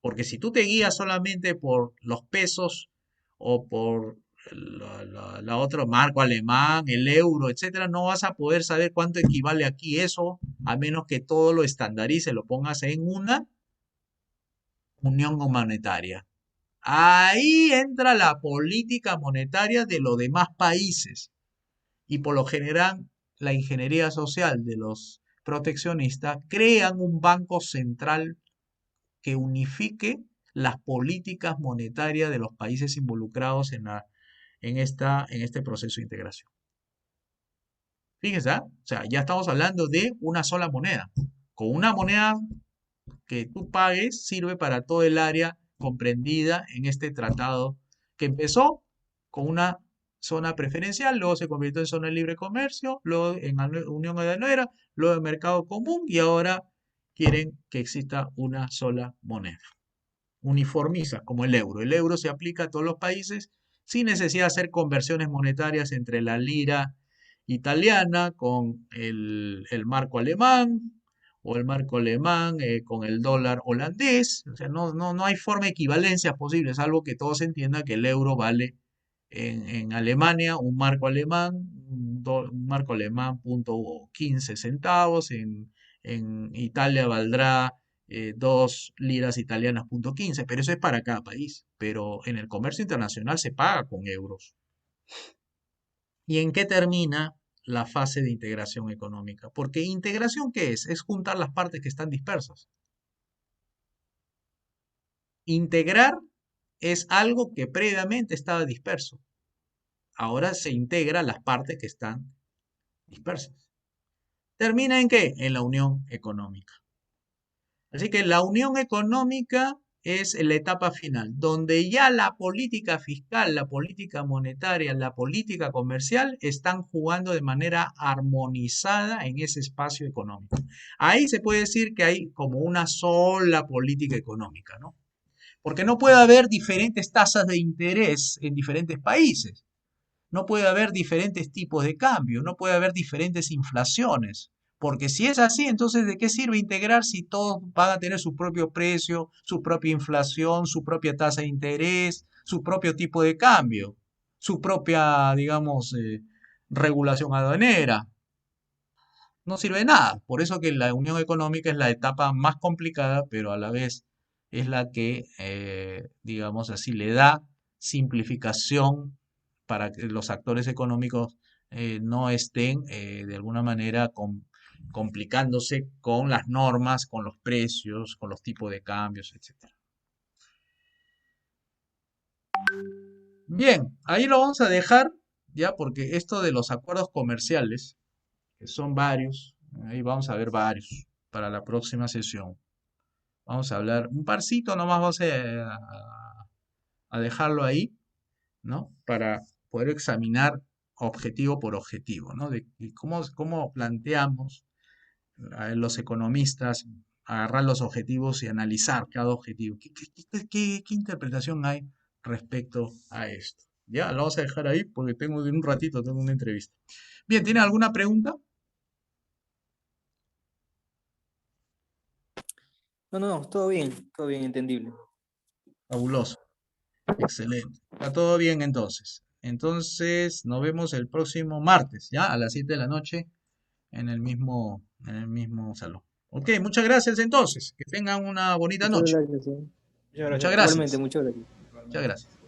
Porque si tú te guías solamente por los pesos o por la otra marco alemán, el euro, etcétera, no vas a poder saber cuánto equivale aquí eso, a menos que todo lo estandarice, lo pongas en una unión monetaria. Ahí entra la política monetaria de los demás países. Y por lo general, la ingeniería social de los proteccionistas crean un banco central que unifique las políticas monetarias de los países involucrados en este proceso de integración. Fíjense, ¿ah? O sea, ya estamos hablando de una sola moneda. Con una moneda que tú pagues sirve para todo el área comprendida en este tratado que empezó con una zona preferencial, luego se convirtió en zona de libre comercio, luego en unión aduanera, luego en mercado común y ahora quieren que exista una sola moneda. Uniformiza como el euro. El euro se aplica a todos los países sin necesidad de hacer conversiones monetarias entre la lira italiana con el marco alemán o el marco alemán con el dólar holandés. O sea, no hay forma de equivalencia posible, salvo que todos entiendan que el euro vale en Alemania un marco alemán, un marco alemán punto 15 centavos, en Italia valdrá 2 liras italianas punto 15, pero eso es para cada país. Pero en el comercio internacional se paga con euros. ¿Y en qué termina la fase de integración económica? Porque integración, ¿qué es? Es juntar las partes que están dispersas. Integrar es algo que previamente estaba disperso. Ahora se integra las partes que están dispersas. ¿Termina en qué? En la unión económica. Así que la unión económica es la etapa final, donde ya la política fiscal, la política monetaria, la política comercial están jugando de manera armonizada en ese espacio económico. Ahí se puede decir que hay como una sola política económica, ¿no? Porque no puede haber diferentes tasas de interés en diferentes países. No puede haber diferentes tipos de cambio, no puede haber diferentes inflaciones. Porque si es así, entonces ¿de qué sirve integrar si todos van a tener su propio precio, su propia inflación, su propia tasa de interés, su propio tipo de cambio, su propia, digamos, regulación aduanera? No sirve de nada. Por eso que la unión económica es la etapa más complicada, pero a la vez es la que, digamos así, le da simplificación para que los actores económicos no estén de alguna manera complicándose con las normas, con los precios, con los tipos de cambios, etcétera. Bien, ahí lo vamos a dejar, ya, porque esto de los acuerdos comerciales, que son varios, ahí vamos a ver varios para la próxima sesión. Vamos a hablar un parcito, nomás vamos a dejarlo ahí, ¿no? Para poder examinar objetivo por objetivo, ¿no? De cómo planteamos los economistas agarrar los objetivos y analizar cada objetivo. ¿Qué interpretación hay respecto a esto? Ya, lo vamos a dejar ahí porque tengo en un ratito, tengo una entrevista. Bien, ¿tiene alguna pregunta? No, no, no, todo bien, entendible. Fabuloso, excelente. Está todo bien entonces. Entonces, nos vemos el próximo martes, ¿ya? A las 7 de la noche en el mismo salón. Ok, muchas gracias entonces. Que tengan una bonita Muchas noche. gracias. Muchas Igualmente, gracias. muchas gracias. Muchas gracias.